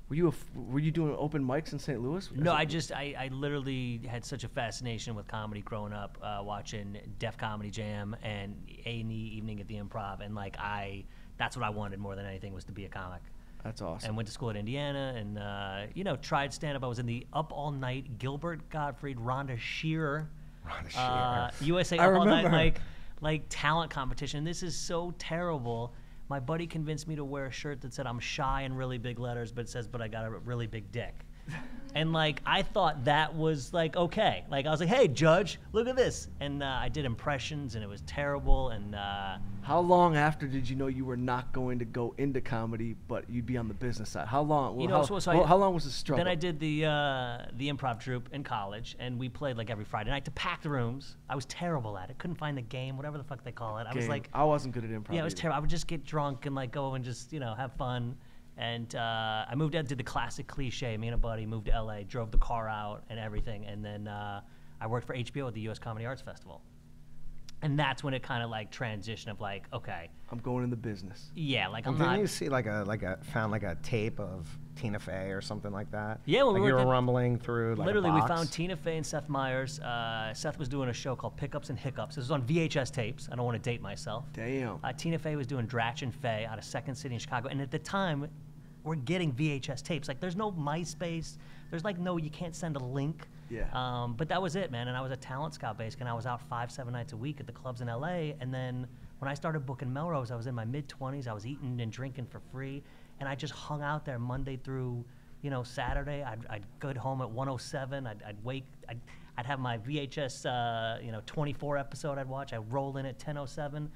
Were you doing open mics in St. Louis? No, I literally had such a fascination with comedy growing up, watching Def Comedy Jam and A&E Evening at the Improv, and like that's what I wanted more than anything, was to be a comic. That's awesome. And went to school at Indiana, and tried stand up. I was in the Up All Night, Gilbert Gottfried, Rhonda Shearer, USA I Up All Night remember. like talent competition. This is so terrible. My buddy convinced me to wear a shirt that said I'm shy in really big letters, but it says, but I got a really big dick. And like, I thought that was like, okay. Like, I was like, hey, judge, look at this. And I did impressions, and it was terrible. And How long after did you know you were not going to go into comedy, but you'd be on the business side? How long? How long was the struggle? Then I did the improv troupe in college, and we played like every Friday night to packed rooms. I was terrible at it. Couldn't find the game, whatever the fuck they call it. I was like, I wasn't good at improv. yeah, it was either. terrible. I would just get drunk and like go and just have fun. And I moved out, did the classic cliche. Me and a buddy moved to LA, drove the car out and everything. And then I worked for HBO at the US Comedy Arts Festival. And that's when it kind of like transitioned of like, okay, I'm going in the business. yeah, like Well, I'm didn't not. you see found a tape of Tina Fey or something like that? Yeah, when we like you worked were at- rumbling through like Literally, a we box? found Tina Fey and Seth Meyers. Seth was doing a show called Pickups and Hiccups. This was on VHS tapes. I don't want to date myself. Damn. Tina Fey was doing Dratch and Fey out of Second City in Chicago. And at the time, we're getting VHS tapes. Like, there's no MySpace. There's like no, you can't send a link. Yeah. But that was it, man. And I was a talent scout basically, and I was out 5-7 nights a week at the clubs in LA. And then when I started booking Melrose, I was in my mid-20s. I was eating and drinking for free. And I just hung out there Monday through, Saturday. I'd go home at 1:07. I'd have my VHS, 24 episode I'd watch. I'd roll in at 10:07.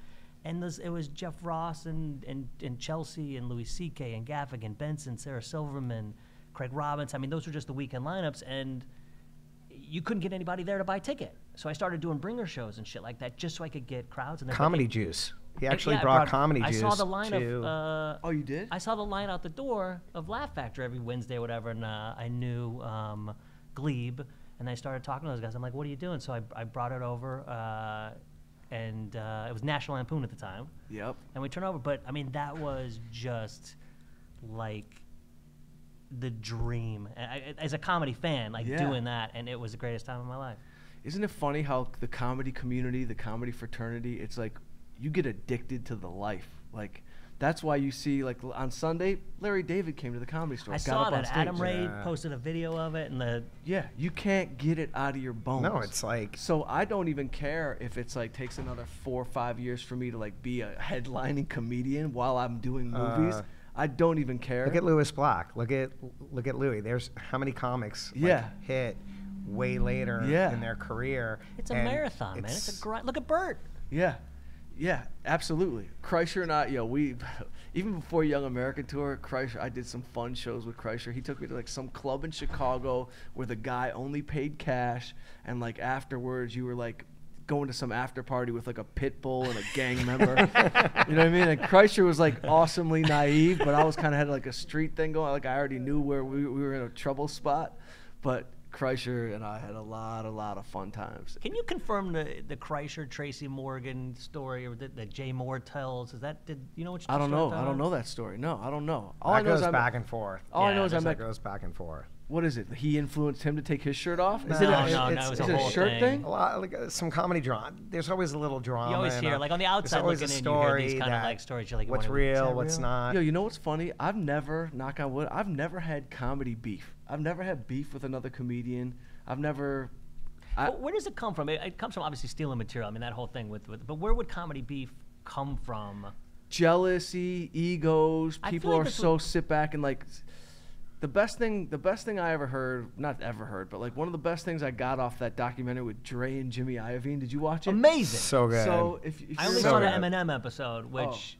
And it was Jeff Ross and Chelsea and Louis C.K. and Gaffigan, Benson, Sarah Silverman, Craig Robbins. I mean, those were just the weekend lineups, and you couldn't get anybody there to buy a ticket. So I started doing bringer shows and shit like that just so I could get crowds. And Comedy Juice. He and actually yeah, I brought Comedy I Juice saw the line to... of. Oh, you did? I saw the line out the door of Laugh Factor every Wednesday or whatever, and I knew Glebe, and I started talking to those guys. I'm like, what are you doing? So I brought it over, and it was National Lampoon at the time. Yep. And we turned over, but I mean, that was just like the dream. As a comedy fan, like Yeah. doing that, and it was the greatest time of my life. Isn't it funny how the comedy community, the comedy fraternity, it's like you get addicted to the life. Like, that's why you see, like, on Sunday, Larry David came to the Comedy Store. I got saw up on that. stage. Adam Ray Yeah. posted a video of it, and Yeah, you can't get it out of your bones. No, it's like... So I don't even care if it's like takes another 4 or 5 years for me to like be a headlining comedian while I'm doing movies. I don't even care. Look at Louis Black. Look at Louis. There's how many comics hit way later in their career. it's a and marathon, man. It's a grind. Look at Bert. Yeah, absolutely. Kreischer and I, we even before Young American Tour, Kreischer, I did some fun shows with Kreischer. He took me to like some club in Chicago where the guy only paid cash, and like afterwards you were like going to some after party with like a pit bull and a gang member. You know what I mean? And Kreischer was like awesomely naive, but I was kind of had like a street thing going. Like I already knew where we were in a trouble spot, but Kreischer and I had a lot of fun times. Can you confirm the Kreischer Tracy Morgan story or that Jay Moore tells? Did you know what? I don't know. story I don't is? know that story. No, I don't know. All That I know goes is back and forth. All I know is That I met. goes back and forth. What is it? He influenced him to take his shirt off? Is No, it no, a, no, it was is a it whole a shirt thing. thing? A lot, like some comedy drama. There's always a little drama. You always and, hear, like on the outside always looking a in, you hear these story kind of that like stories. You're like, what's is real, that what's real? not. Yo, you know what's funny? I've never, knock on wood, I've never had comedy beef. I've never had beef with another comedian. I've never. But where does it come from? It comes from obviously stealing material. I mean, that whole thing with but where would comedy beef come from? Jealousy, egos. I People feel like are that's so sit back and like. The best thing I ever heard, not ever heard, but like one of the best things I got off that documentary with Dre and Jimmy Iovine. Did you watch it? Amazing. So good. So if I you only So saw the good. Eminem episode, which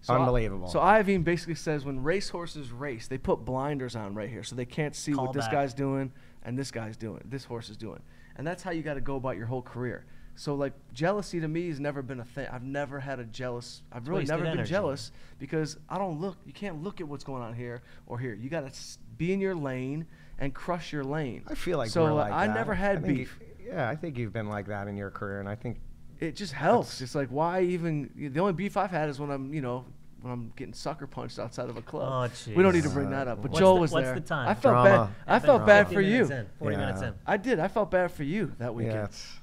Unbelievable. So Iovine basically says when racehorses race, they put blinders on right here so they can't see Call what this back. guy's doing and this guy's doing, this horse is doing. And that's how you got to go about your whole career. So like jealousy to me has never been a thing. I've never had a jealous. I've really wasted never been energy. jealous because I don't look. You can't look at what's going on here or here. You got to be in your lane and crush your lane. I feel like so. we're like I that. never had beef. I think you've been like that in your career, and I think It just helps. It's like why even the only beef I've had is when I'm when I'm getting sucker punched outside of a club. Oh, We don't need to jeez. bring that up. But What's Joel the- was what's there. the time? I felt Drama. bad. I felt bad 50 for you. minutes in, 40 Yeah. minutes in. I did. I felt bad for you that weekend. yeah, it's,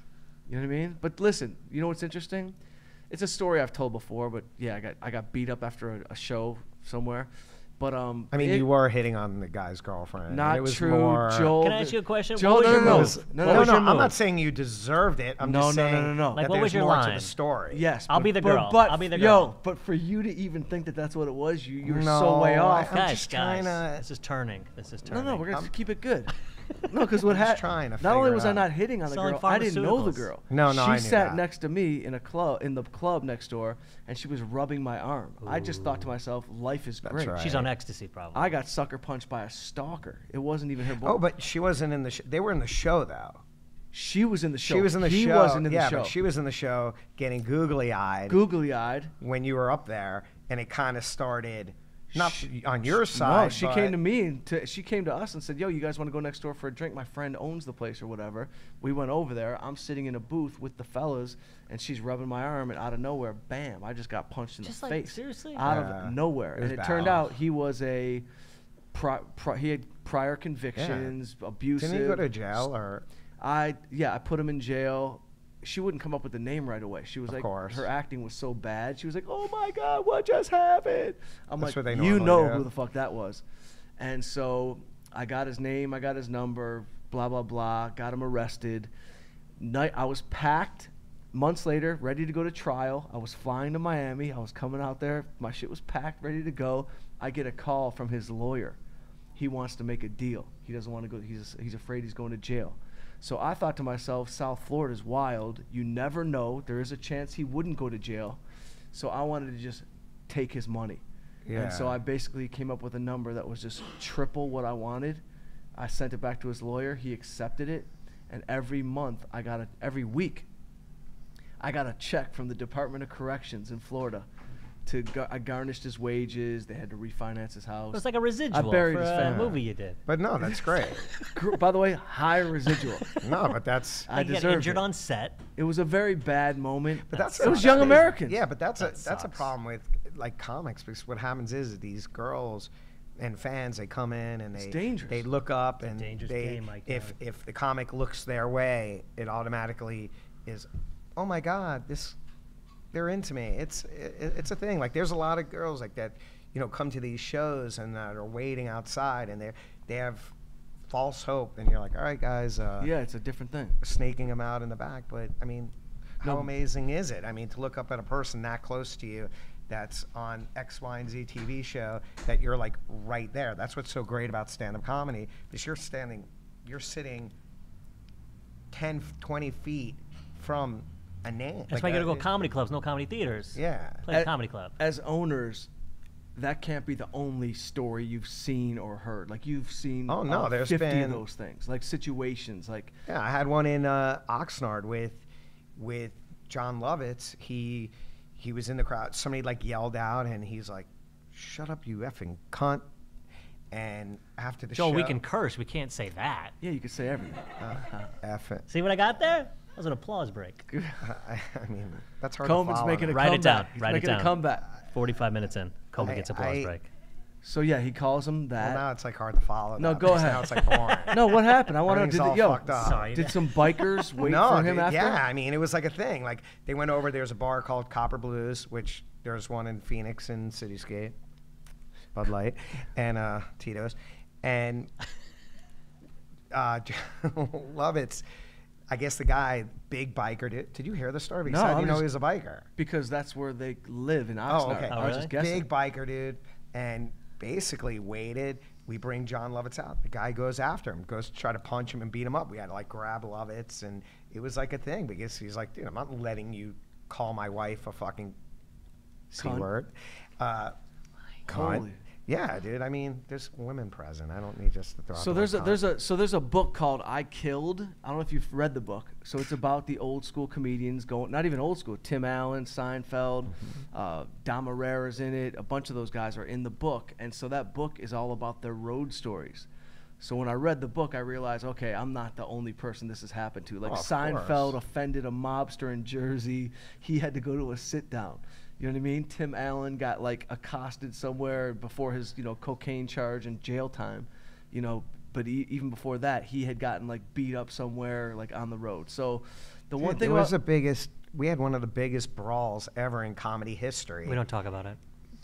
You know what I mean? But listen, you know what's interesting? It's a story I've told before, but yeah, I got beat up after a show somewhere. But I mean, you were hitting on the guy's girlfriend. not it was true. More, Joel. Can I ask you a question? Joel, What was no, your no, no, move? no, What no, was your I'm move? not saying you deserved it. I'm just No, saying no. Like, that what was there's your more to line? the story. Yes, I'll but- be the but- girl. But, I'll be the Yo, girl. but for you to even think that that's what it was, you were No, so way off. I'm Guys, just trying to- this is turning. This is No, turning. no, we're gonna keep it good. No, because what I'm just happened? trying to Not only figure was it I out. not hitting on the Selling girl, I didn't know the pharmaceuticals. girl. No, she I knew sat that. next to me in the club next door, and she was rubbing my arm. I just thought to myself, life is great. right. She's on ecstasy, probably. I got sucker punched by a stalker. It wasn't even her. Oh, but she wasn't in the. They were in the show though. she was in the show. She was in the he show. wasn't in yeah, the show. but she was in the show, getting googly-eyed Googly-eyed. when you were up there, and it kind of started. Not on your side. No, she but- came to me and she came to us and said, "Yo, you guys want to go next door for a drink? My friend owns the place or whatever." We went over there. I'm sitting in a booth with the fellas, and she's rubbing my arm, and out of nowhere, bam! I just got punched in Just the like, face. seriously? Out Yeah. of nowhere, It was and it bad. turned out he was a he had prior convictions, abusive. Didn't he go to jail or? I put him in jail. She wouldn't come up with the name right away. She was Of like, course. her acting was so bad. She was like, "Oh my God, what just happened?" I'm That's what they like, "You normally know do." who the fuck that was." And so I got his name, I got his number, blah blah blah. Got him arrested. I was packed. Months later, ready to go to trial. I was flying to Miami. I was coming out there. My shit was packed, ready to go. I get a call from his lawyer. He wants to make a deal. He doesn't want to go. He's afraid he's going to jail. So I thought to myself, South Florida is wild. You never know. There is a chance he wouldn't go to jail. So I wanted to just take his money. And so Yeah. I basically came up with a number that was just triple what I wanted. I sent it back to his lawyer. He accepted it. And every week, I got a check from the Department of Corrections in Florida. I garnished his wages. They had to refinance his house. It was like a residual buried for his a family. movie you did. But no, that's great. By the way, high residual. No, but that's. I Like you got deserved injured it. on set. It was a very bad moment. But that's it was Young Americans. Yeah, but that's a sucks. problem with like comics because what happens is these girls and fans they come in and It's they dangerous. they look up and dangerous they game, Mike, if yeah. if the comic looks their way, it automatically is, oh my God, they're into me. It's a thing. Like there's a lot of girls like that, come to these shows and that are waiting outside and they have false hope and you're like, all right guys, Yeah, it's a different thing. snaking them out in the back. But I mean, how No. amazing is it? I mean, to look up at a person that close to you that's on X, Y, and Z TV show that you're like right there. That's what's so great about stand-up comedy is you're sitting 10, 20 feet from a name. That's why you got to go comedy clubs, no comedy theaters. Yeah. Play a comedy club. As owners, that can't be the only story you've seen or heard. Like you've seen Oh, no, there's 50 been- of those things, like situations. Like Yeah, I had one in Oxnard with John Lovitz. He was in the crowd. Somebody like yelled out, and he's like, "Shut up, you effing cunt!" And after the Joel, show, we can curse. We can't say that. yeah, you could say everything. F it. See what I got there? That was an applause break. I mean, that's hard Coleman's to follow. making a now. Write it comeback. down. He's Write it making down. a comeback. 45 minutes in. Komen gets applause I- break. So yeah, he calls him Well, that. now it's like hard to follow. No, now, go because ahead. Now it's like boring. No, what happened? I want Everything's to. all fucked up. Sorry. Did some bikers wait no, for him dude, after? yeah. I mean, it was like a thing. Like they went over. There's a bar called Copper Blues, which there's one in Phoenix in Cityscape, Bud Light, and Tito's, and Lovitz. I guess the guy, big biker. Did you hear the story? Because No, I I'm didn't know just- he was a biker. Because that's where they live in Oh, Oxnard. okay. Oh, I was really? just guessing. Big biker dude, and basically waited. We bring John Lovitz out. The guy goes after him, goes to try to punch him and beat him up. We had to like grab Lovitz, and it was like a thing because he's like, dude, I'm not letting you call my wife a fucking C Cunt. word. Holy. Cunt. Yeah, dude. I mean, there's women present. I don't need just to throw. So out there's a book called I Killed. I don't know if you've read the book. So it's about the old school comedians going, not even old school. Tim Allen, Seinfeld, Dom Herrera's in it. A bunch of those guys are in the book, and so that book is all about their road stories. So when I read the book, I realized, okay, I'm not the only person this has happened to. Like of Seinfeld course. offended a mobster in Jersey. He had to go to a sit down. You know what I mean? Tim Allen got like accosted somewhere before his, cocaine charge and jail time, but even before that, he had gotten like beat up somewhere like on the road. So the one thing we had one of the biggest brawls ever in comedy history. We don't talk about it.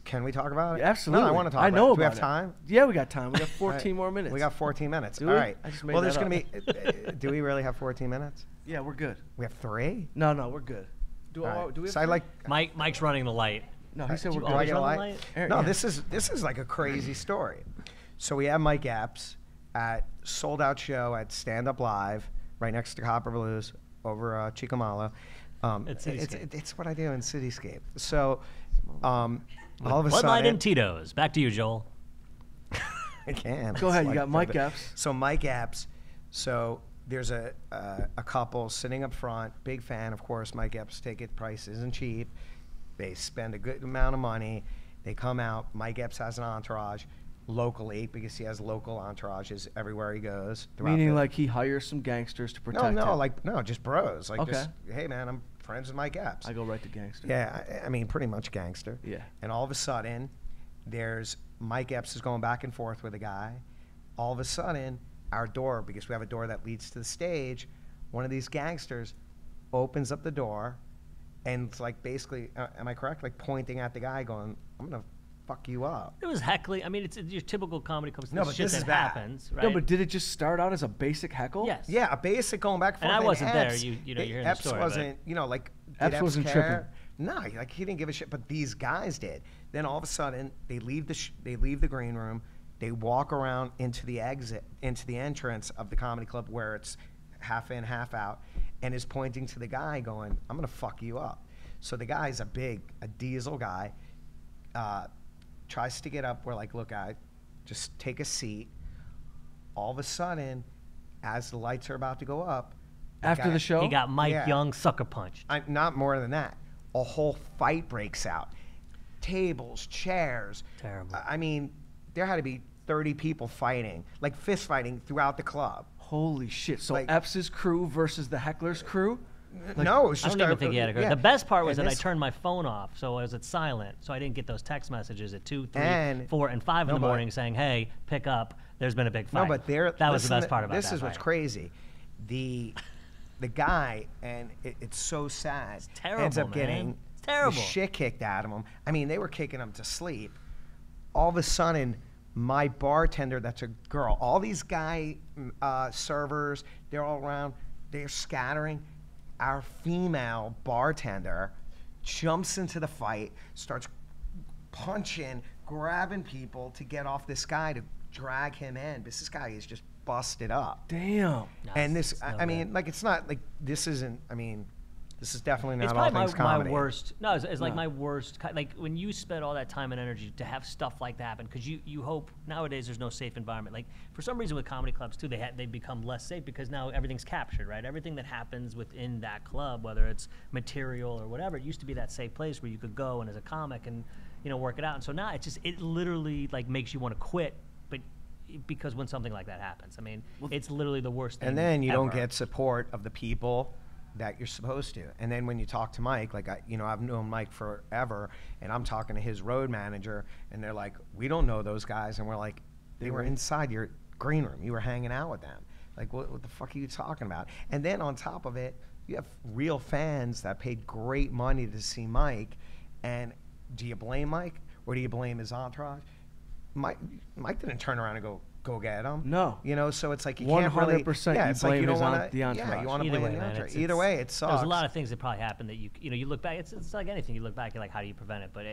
Can we talk about it? Yeah, absolutely. No, I want to talk I about know it. Do we about have it. time? Yeah, we got time. We got 14 All right. more minutes. We got 14 minutes. Do All we? right. I just made Well, that there's going up. to be. Do we really have 14 minutes? Yeah, we're good. We have 3. No, we're good. Do All right. we have So I like. Mike's running the light. No, he said we're Do good. I get a run the light? light? Eric, No, yeah. this is like a crazy story. So we have Mike Epps at sold out show at Stand Up Live right next to Copper Blues over Chicamalo. At Cityscape. It's what I do in Cityscape. So all of a Blood Light sudden, and Tito's. Back to you, Joel. I can. Go ahead. You got Mike Epps. So Mike Epps. So there's a couple sitting up front. Big fan, of course. Mike Epps' ticket price isn't cheap. They spend a good amount of money. They come out. Mike Epps has an entourage locally because he has local entourages everywhere he goes. throughout Meaning the- like he hires some gangsters to protect him. no, just bros. Like, Okay. just, hey man, I'm friends with Mike Epps. I go right to gangster. Yeah, I mean, pretty much gangster. Yeah. And all of a sudden, there's Mike Epps is going back and forth with a guy. All of a sudden, our door, because we have a door that leads to the stage, one of these gangsters opens up the door, and it's like basically, am I correct? Like pointing at the guy, going, "I'm gonna fuck you up." It was heckling. I mean, it's your typical comedy club. No, but shit this that is bad. happens, right? No, but did it just start out as a basic heckle? Yes. Yeah, a basic going back and forth. And I wasn't there. Epps, You know, you're hearing the Epps story, but- wasn't, like, did Epps wasn't care? No, like he didn't give a shit. But these guys did. Then all of a sudden, they leave the green room. They walk around into the entrance of the comedy club where it's half in, half out, and is pointing to the guy, going, "I'm gonna fuck you up." So the guy's a diesel guy. Tries to get up. We're like, "Look, guy, just take a seat." All of a sudden, as the lights are about to go up, After the show? he got Mike Yeah. Young sucker punched. not more than that. A whole fight breaks out. Tables, chairs. Terrible. I mean, there had to be 30 people fighting, like fist fighting throughout the club. Holy shit. So Like- Epps' crew versus the heckler's crew? No, it was I just. don't even think he had a yeah. The best part was And that I this- turned my phone off, so I was at silent, so I didn't get those text messages at 2, 3, And- 4, and 5 in No, the but- morning saying, "Hey, pick up. There's been a big fight." No, but there. That was the listen, best part about this that is what's fight. crazy. The guy, and it's so sad. It's terrible, ends up man. getting It's terrible. the shit kicked out of him. I mean, they were kicking him to sleep. All of a sudden, my bartender, that's a girl. All these guy servers, they're all around. They're scattering. Our female bartender jumps into the fight, starts punching, grabbing people to get off this guy to drag him in. But this guy is just busted up. Damn. No, And it's- this, it's no I mean, good. like, it's not like this isn't. I mean, this is definitely not It's all probably things my comedy. worst. No, it's like my worst. Like when you spend all that time and energy to have stuff like that happen, because you hope nowadays there's no safe environment. Like for some reason with comedy clubs too, they become less safe because now everything's captured, right? Everything that happens within that club, whether it's material or whatever, it used to be that safe place where you could go and as a comic and work it out. And so now it literally like makes you want to quit, but because when something like that happens, I mean, it's literally the worst thing. And then you don't ever. get support of the people that you're supposed to. And then when you talk to Mike, like I've known Mike forever, and I'm talking to his road manager, and they're like, "We don't know those guys," and we're like, "They were inside your green room. You were hanging out with them. Like, what the fuck are you talking about?" And then on top of it, you have real fans that paid great money to see Mike. And do you blame Mike or do you blame his entourage? Mike didn't turn around and go get him. No. So it's like you can't really. 100% Yeah, you it's like blame you don't his want to. the Yeah, entourage. you want to Either blame way, the man, entourage. it's- Either way, it sucks. There's a lot of things that probably happen that you look back. It's like anything. You look back, you're like, how do you prevent it? But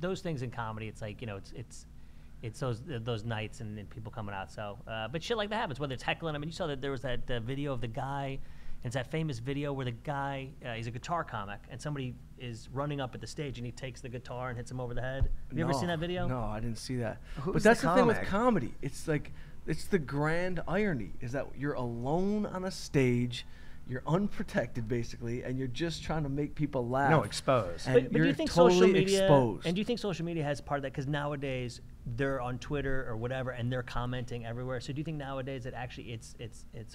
those things in comedy, it's like it's those nights and people coming out. So, but shit like that happens. Whether it's heckling. I mean, you saw that there was that video of the guy. It's that famous video where the guy, he's a guitar comic, and somebody is running up at the stage, and he takes the guitar and hits him over the head. Have you ever seen that video? No, I didn't see that. Who's But that's the the thing with comic? comedy. It's like, it's the grand irony is that you're alone on a stage, you're unprotected basically, and you're just trying to make people laugh. No, exposed. And But do you're you think totally social media, exposed. and do you think social media has part of that? Because nowadays they're on Twitter or whatever, and they're commenting everywhere. So do you think nowadays that actually it's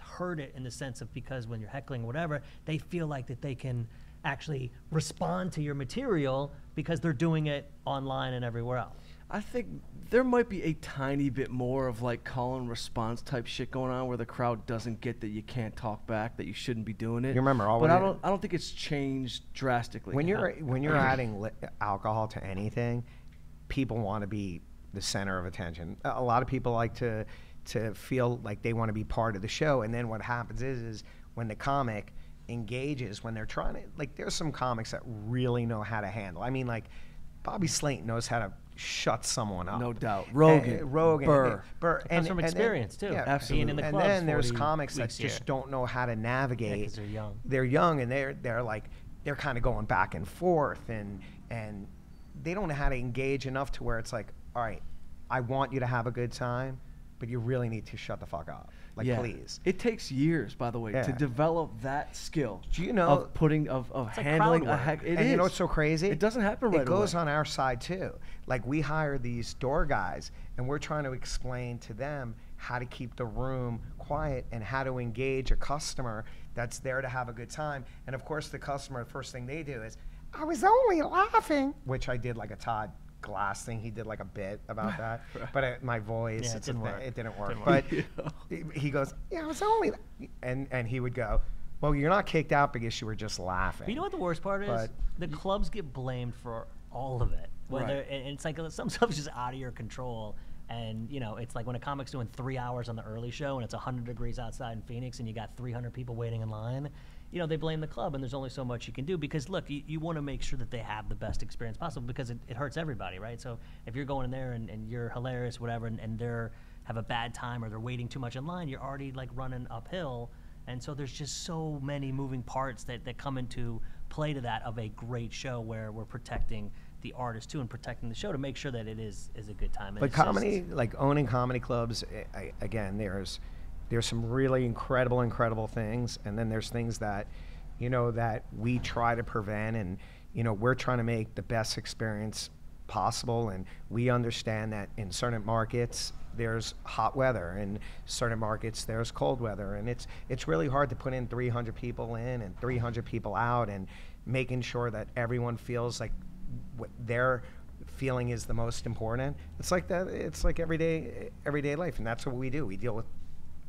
hurt it in the sense of, because when you're heckling or whatever, they feel like that they can actually respond to your material because they're doing it online and everywhere else? I think there might be a tiny bit more of like call and response type shit going on where the crowd doesn't get that you can't talk back, that you shouldn't be doing it. You remember all but when I don't think it's changed drastically. When you're adding alcohol to anything, people want to be the center of attention. A lot of people like to feel like they want to be part of the show, and then what happens is when the comic engages, when they're trying to, like, there's some comics that really know how to handle. I mean, like Bobby Slayton knows how to shut someone up. No doubt. Rogan, Burr. Comes from experience, too. Yeah, Absolutely. Being in the and clubs then there's 40 comics that weeks a year. just don't know how to navigate. 'cause they're young. They're young, and they're like, they're kind of going back and forth, and they don't know how to engage enough to where it's like, all right, I want you to have a good time, but you really need to shut the fuck up. Like, please. It takes years, by the way, to Yeah. develop that skill. Do you know of putting of like handling crowd a work. heck? It and is. you know what's so crazy? It doesn't happen right It goes away. on our side too. Like, we hire these door guys, and we're trying to explain to them how to keep the room quiet and how to engage a customer that's there to have a good time. And of course, the customer, the first thing they do is, "I was only laughing," which I did like a Todd Glass thing. He did like a bit about that, but my voice, Yeah, it didn't work. it didn't work. Didn't But he goes, "Yeah, I was only," and he would go, "Well, you're not kicked out because you were just laughing." But you know what the worst part is? But- The clubs get blamed for all of it. Whether Right. and it's like some stuff's just out of your control. And you know, it's like when a comic's doing 3 hours on the early show and it's 100 degrees outside in Phoenix and you got 300 people waiting in line. You know, they blame the club, and there's only so much you can do because look, you want to make sure that they have the best experience possible because it hurts everybody, right? So if you're going in there and you're hilarious, whatever, and they're have a bad time or they're waiting too much in line, you're already like running uphill. And so there's just so many moving parts that come into play to that of a great show where we're protecting the artist too and protecting the show to make sure that it is a good time. And But it's just- comedy, like owning comedy clubs, again, there's some really incredible things, and then there's things that, you know, that we try to prevent, and you know, we're trying to make the best experience possible, and we understand that in certain markets there's hot weather, and certain markets there's cold weather, and it's really hard to put in 300 people in and 300 people out, and making sure that everyone feels like what their feeling is the most important. It's like that. It's like everyday life, and that's what we do. We deal with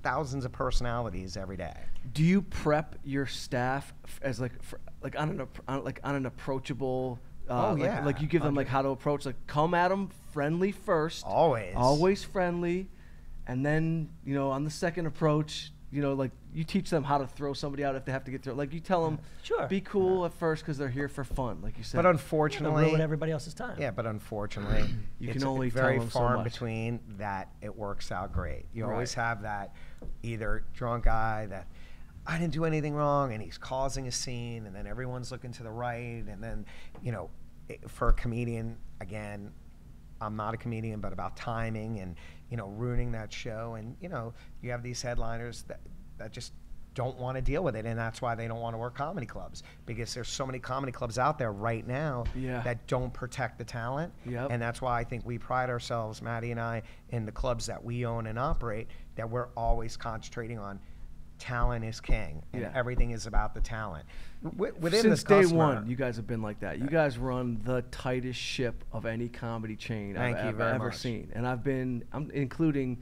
thousands of personalities every day. Do you prep your staff as like on an approachable? Oh, yeah. Like you give them like how to approach. Like come at them friendly first. Always Friendly, and then you know on the second approach, you know like you teach them how to throw somebody out if they have to get thrown. Like you tell them, Sure. be cool at first because they're here for fun, like you said. But to unfortunately, ruin everybody else's time. yeah. But unfortunately, You it's can only very tell them so far in much. between that it works out great. You always Right. have that either drunk guy that I didn't do anything wrong, and he's causing a scene, and then everyone's looking to the right, and then you know, for a comedian, again, I'm not a comedian, but about timing and you know ruining that show, and you know you have these headliners that just don't want to deal with it, and that's why they don't want to work comedy clubs, because there's so many comedy clubs out there right now Yeah. that don't protect the talent. Yep. And that's why I think we pride ourselves, Maddie and I, in the clubs that we own and operate, that we're always concentrating on talent is king, and Yeah. everything is about the talent. Within Since the day customer, one, you guys have been like that. You guys run the tightest ship of any comedy chain Thank you I've very ever much. seen. And I'm including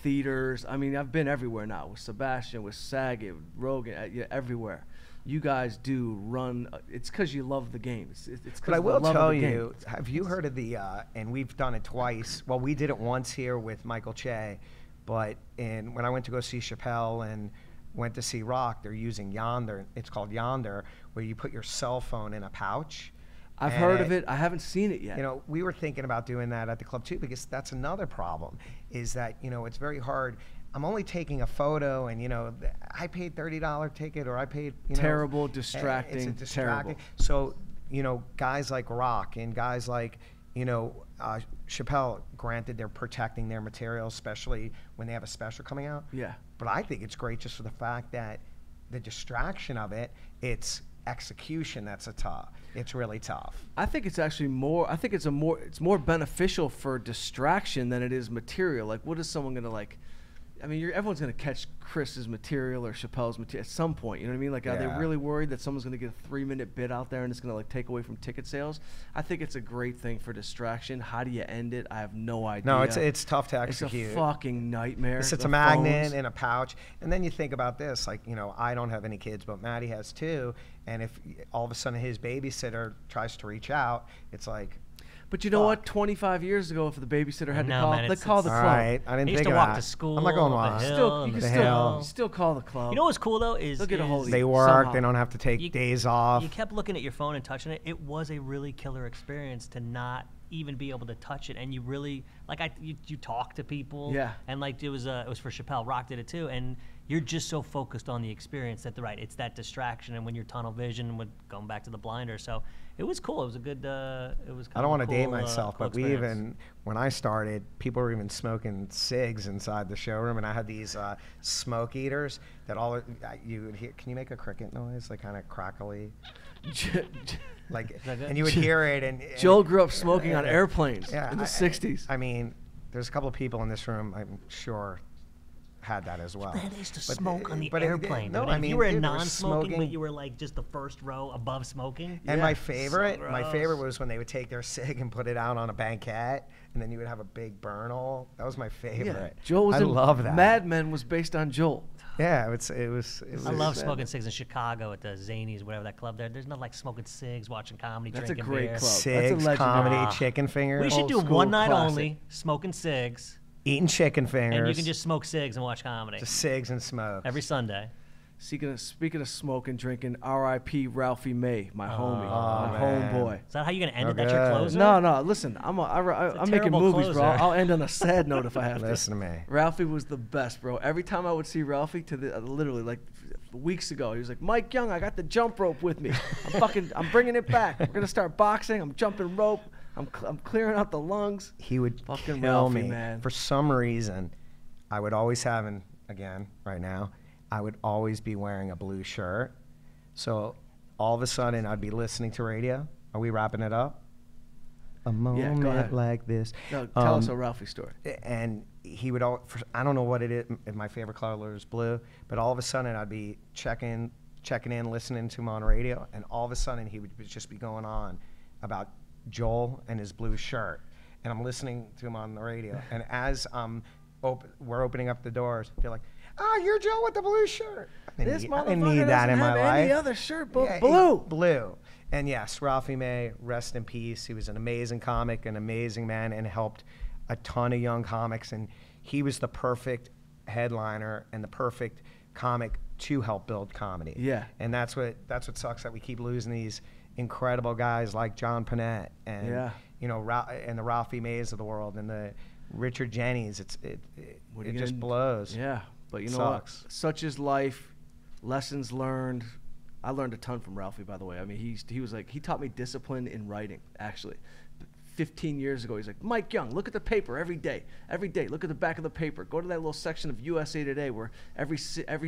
theaters. I mean, I've been everywhere now with Sebastian, with Saget, with Rogan, yeah, everywhere. You guys do run. It's because you love the game. It's But I of the will love of tell the game. you, have you heard of the, and we've done it twice. Well, we did it once here with Michael Che, but when I went to go see Chappelle and went to see Rock, they're using Yonder. It's called Yonder, where you put your cell phone in a pouch. I've and heard of it. I haven't seen it yet. You know, we were thinking about doing that at the club too, because that's another problem, is that, you know, it's very hard. I'm only taking a photo, and I paid $30 ticket, or I paid terrible, distracting, it's distracting. terrible. So guys like Rock and guys like Chappelle, granted they're protecting their material, especially when they have a special coming out. Yeah. But I think it's great just for the fact that the distraction of it's execution that's it's really tough. I think it's actually more. I think it's more beneficial for distraction than it is material. Like, what is someone gonna like? I mean, everyone's gonna catch Chris's material or Chappelle's material at some point. You know what I mean? Like, are they really worried that someone's gonna get a 3-minute bit out there and it's gonna like take away from ticket sales? I think it's a great thing for distraction. How do you end it? I have no idea. No, it's tough to execute. It's a fucking nightmare. It's a magnet in a pouch, and then you think about this. Like, I don't have any kids, but Maddie has 2, and if all of a sudden his babysitter tries to reach out, it's like. But you know what? 25 years ago, if the babysitter had to call, man, they call the club. All right, I didn't He used think to of walk that. to school. I'm not going the long. hill, You the can hill. still call the club. You know what's cool though is They'll get a hold of They you work. somehow. They don't have to take days off. You kept looking at your phone and touching it. It was a really killer experience to not even be able to touch it, and you really you talk to people. Yeah. And like it was for Chappelle. Rock did it too, and you're just so focused on the experience that it's that distraction, and when you're tunnel vision, going back to the blinder. So it was cool. It was a good. It was. Kind I don't want of to a date cool, myself, cool but experience. when I started, people were even smoking cigs inside the showroom, and I had these smoke eaters that you would hear. Can you make a cricket noise, like kind of crackly? Like, and you would hear it. And Joel grew up smoking on airplanes in the 60s. I mean, there's a couple of people in this room, I'm sure, had that as well. Man, they used to smoke on the but airplane. No, dude. I If mean, you were they were non-smoking, but smoking. you were like just the first row above smoking. And Yeah. my favorite gross. was when they would take their cig and put it out on a banquette, and then you would have a big burn hole. That was my favorite. Joel was I love that. Mad Men was based on Joel. Yeah, it was. I love smoking cigs in Chicago at the Zanies, whatever that club there. There's nothing like smoking cigs, watching comedy, That's a drinking great beer. club. That's a Cigs, legendary. comedy, chicken fingers, We should Old do school one night classic. only, smoking cigs, eating chicken fingers, and you can just smoke cigs and watch comedy just cigs and smoke. every Sunday. Speaking of smoking, drinking, R.I.P. Ralphie May, my homie, my man. homeboy. Is that how you're gonna end Oh, it? That's your good. closer? No, listen, I'm making terrible movies, bro. closer. I'll end on a sad note if I have to. Listen to me. Ralphie was the best, bro. Every time I would see Ralphie, literally like weeks ago, he was like, "Mike Young, I got the jump rope with me. I'm bringing it back. We're gonna start boxing. I'm jumping rope. I'm clearing out the lungs." He would Fucking kill Ralphie, me. man. For some reason, I would always have, and again, right now, I would always be wearing a blue shirt. So all of a sudden, I'd be listening to radio. Are we wrapping it up? A moment ahead. like this. No, tell us a Ralphie story. And he would I don't know what it is, if my favorite color is blue, but all of a sudden I'd be checking in, listening to him on radio, and all of a sudden he would just be going on about Joel and his blue shirt. And I'm listening to him on the radio, and as we're opening up the doors, they're like, "Oh, you're Joel with the blue shirt." I didn't need that in my life. Any other shirt but Yeah, blue. Blue. And yes, Ralphie May, rest in peace. He was an amazing comic, an amazing man, and helped a ton of young comics. And he was the perfect headliner and the perfect comic to help build comedy. Yeah. And that's what sucks, that we keep losing these incredible guys like John Panette and and the Ralphie Mays of the world and the Richard Jennings. It just blows. Yeah, but you know Sucks. what? Such is life. Lessons learned. I learned a ton from Ralphie, by the way. I mean, he taught me discipline in writing, actually. 15 years ago, he's like, "Mike Young, look at the paper every day. Every day, look at the back of the paper. Go to that little section of USA Today where every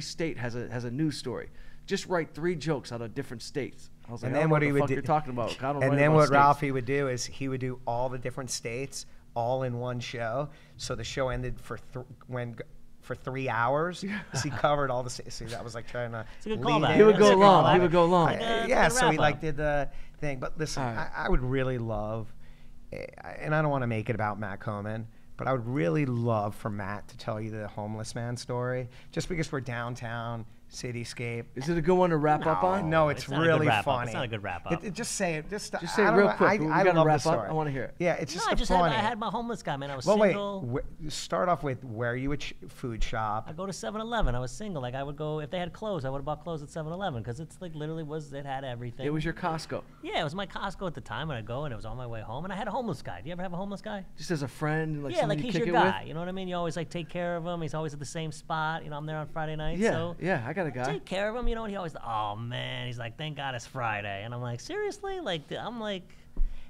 state has a news story. Just write 3 jokes out of different states." I was like, And "I then don't what know he what the would fuck do, you're talking about. I don't and write then about what states." Ralphie would do is he would do all the different states all in one show. So the show ended for 3 hours. He covered all the states. See, that was like trying to. It's a good lead callback. in. He would go That's a long. callback. He would go long. Yeah, Good so he wrap-up. did the thing. But listen, All right. I would really love, and I don't want to make it about Matt Komen, but I would really love for Matt to tell you the homeless man story, just because we're downtown Cityscape. Is it a good one to wrap up on? No, it's not a good really wrap up. funny. It's not a good wrap up. Just say it. Just say it real quick. We I gotta love wrap the up. story. I wanna hear it. Yeah, it's just I just funny. I had my homeless guy, man. I was Well, single. wait. Start off with where are you at food shop? I go to 7-Eleven. I was single. Like I would go if they had clothes. I would have bought clothes at 7-Eleven because it's like literally it had everything. It was your Costco. Yeah, it was my Costco at the time, and I'd go, and it was on my way home, and I had a homeless guy. Do you ever have a homeless guy? Just as a friend, like Yeah, somebody like you he's kick your it guy. with? You know what I mean? You always like take care of him. He's always at the same spot. You know, I'm there on Friday nights. Yeah, so yeah, I got a guy. take care of him. You know, and he always, oh man, he's like, thank God it's Friday, and I'm like, seriously, like I'm like,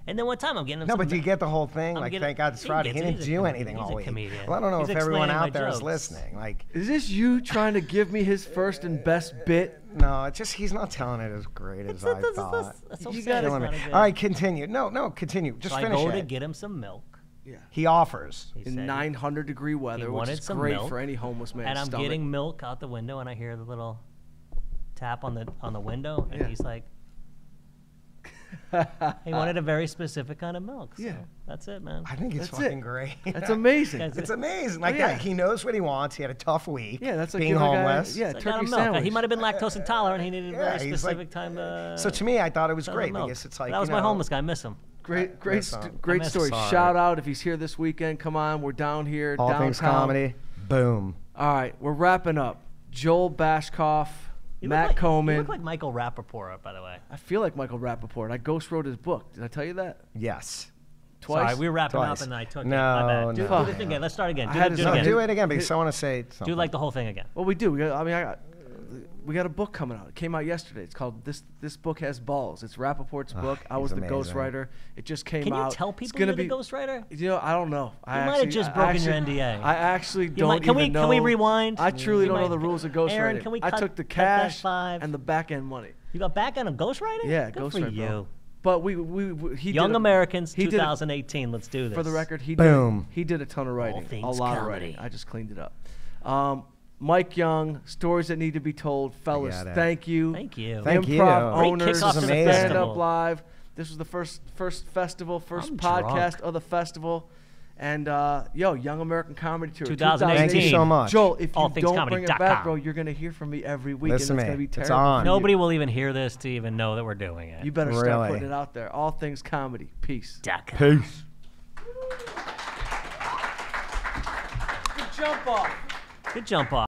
and then one time I'm getting him. No, some but do you get the whole thing? I'm Like, getting- thank God it's he Friday. gets He it. didn't He's a do comedian. anything He's all a week. comedian. Well, I don't know He's if everyone explaining my out there is jokes. listening. Like, Is this you trying to give me his first and best bit? no, it's just he's not telling it as great as I thought. That's so You sad. gotta- It's Killing not me. a good- All right, continue. No, continue. Just So I finish go to it. get him some milk. Yeah. He offers. He In said, 900-degree weather, which wanted is some great milk, for any homeless man's and I'm stomach. getting milk out the window, and I hear the little tap on the window, and Yeah. he's like, he wanted a very specific kind of milk. So Yeah. that's it, man. I think it's That's fucking it. great. That's amazing. Guys, It's amazing. Like yeah. that, he knows what he wants. He had a tough week. Yeah, that's like being giving a guy- homeless. yeah, So I got turkey him milk. sandwich. He might have been lactose intolerant. He needed a Yeah, very he's like- specific time to. So to me, I thought it was to great milk. because it's like that was you my know, homeless guy. I miss him. Great, miss him. great miss story. him. Sorry. Shout out if he's here this weekend. Come on, we're down here. All downtown. things comedy. Boom. All right, we're wrapping up. Joel Bachkoff, You Matt look like, Komen. You look like Michael Rappaport, by the way. I feel like Michael Rappaport. I ghost wrote his book. Did I tell you that? Yes. Twice. Sorry, we were wrapping Twice. up, and I took No, it. My bad. no, Do no. the thing again. Let's start again. I Do, had it- to do it start- again. Do it again because I want to say something. Do like the whole thing again. Well, we do. We got a book coming out. It came out yesterday. It's called This Book Has Balls. It's Rappaport's book. I was he's the amazing. ghostwriter. It just came Can you out. tell It's people gonna you're the be, ghostwriter? You know, I don't know. I might have actually- just I broken your actually- NDA. I actually You don't might- can we- even know. can we rewind? I truly You don't know might- the rules of ghostwriting. Aaron, can we I cut- took the cut that cash 5? and the back end money. You got back end of ghostwriting? Yeah, Good ghostwriting. for you. bro. But he Young did a- Americans, he did a- 2018. Let's do this. For the record, Boom. He did a ton of writing, things a lot of comedy. writing. I just cleaned it up. Mike Young, stories that need to be told, fellas. got it. Thank you. Thank you. Thank you. Improv Great owners, kickoff to the Stand festival. Up Live. This was the first festival, first I'm podcast drunk. of the festival, and Young American Comedy Tour 2018. Thank you so much. Joel, if you don't bring it allthingscomedy.com. back, bro, you're gonna hear from me every week, Listen and to it's gonna me. be It's terrible. on. for you. Nobody will even hear this to even know that we're doing it. You better start Really. putting it out there. All Things Comedy. Peace. Peace. Good jump off. Good jump off.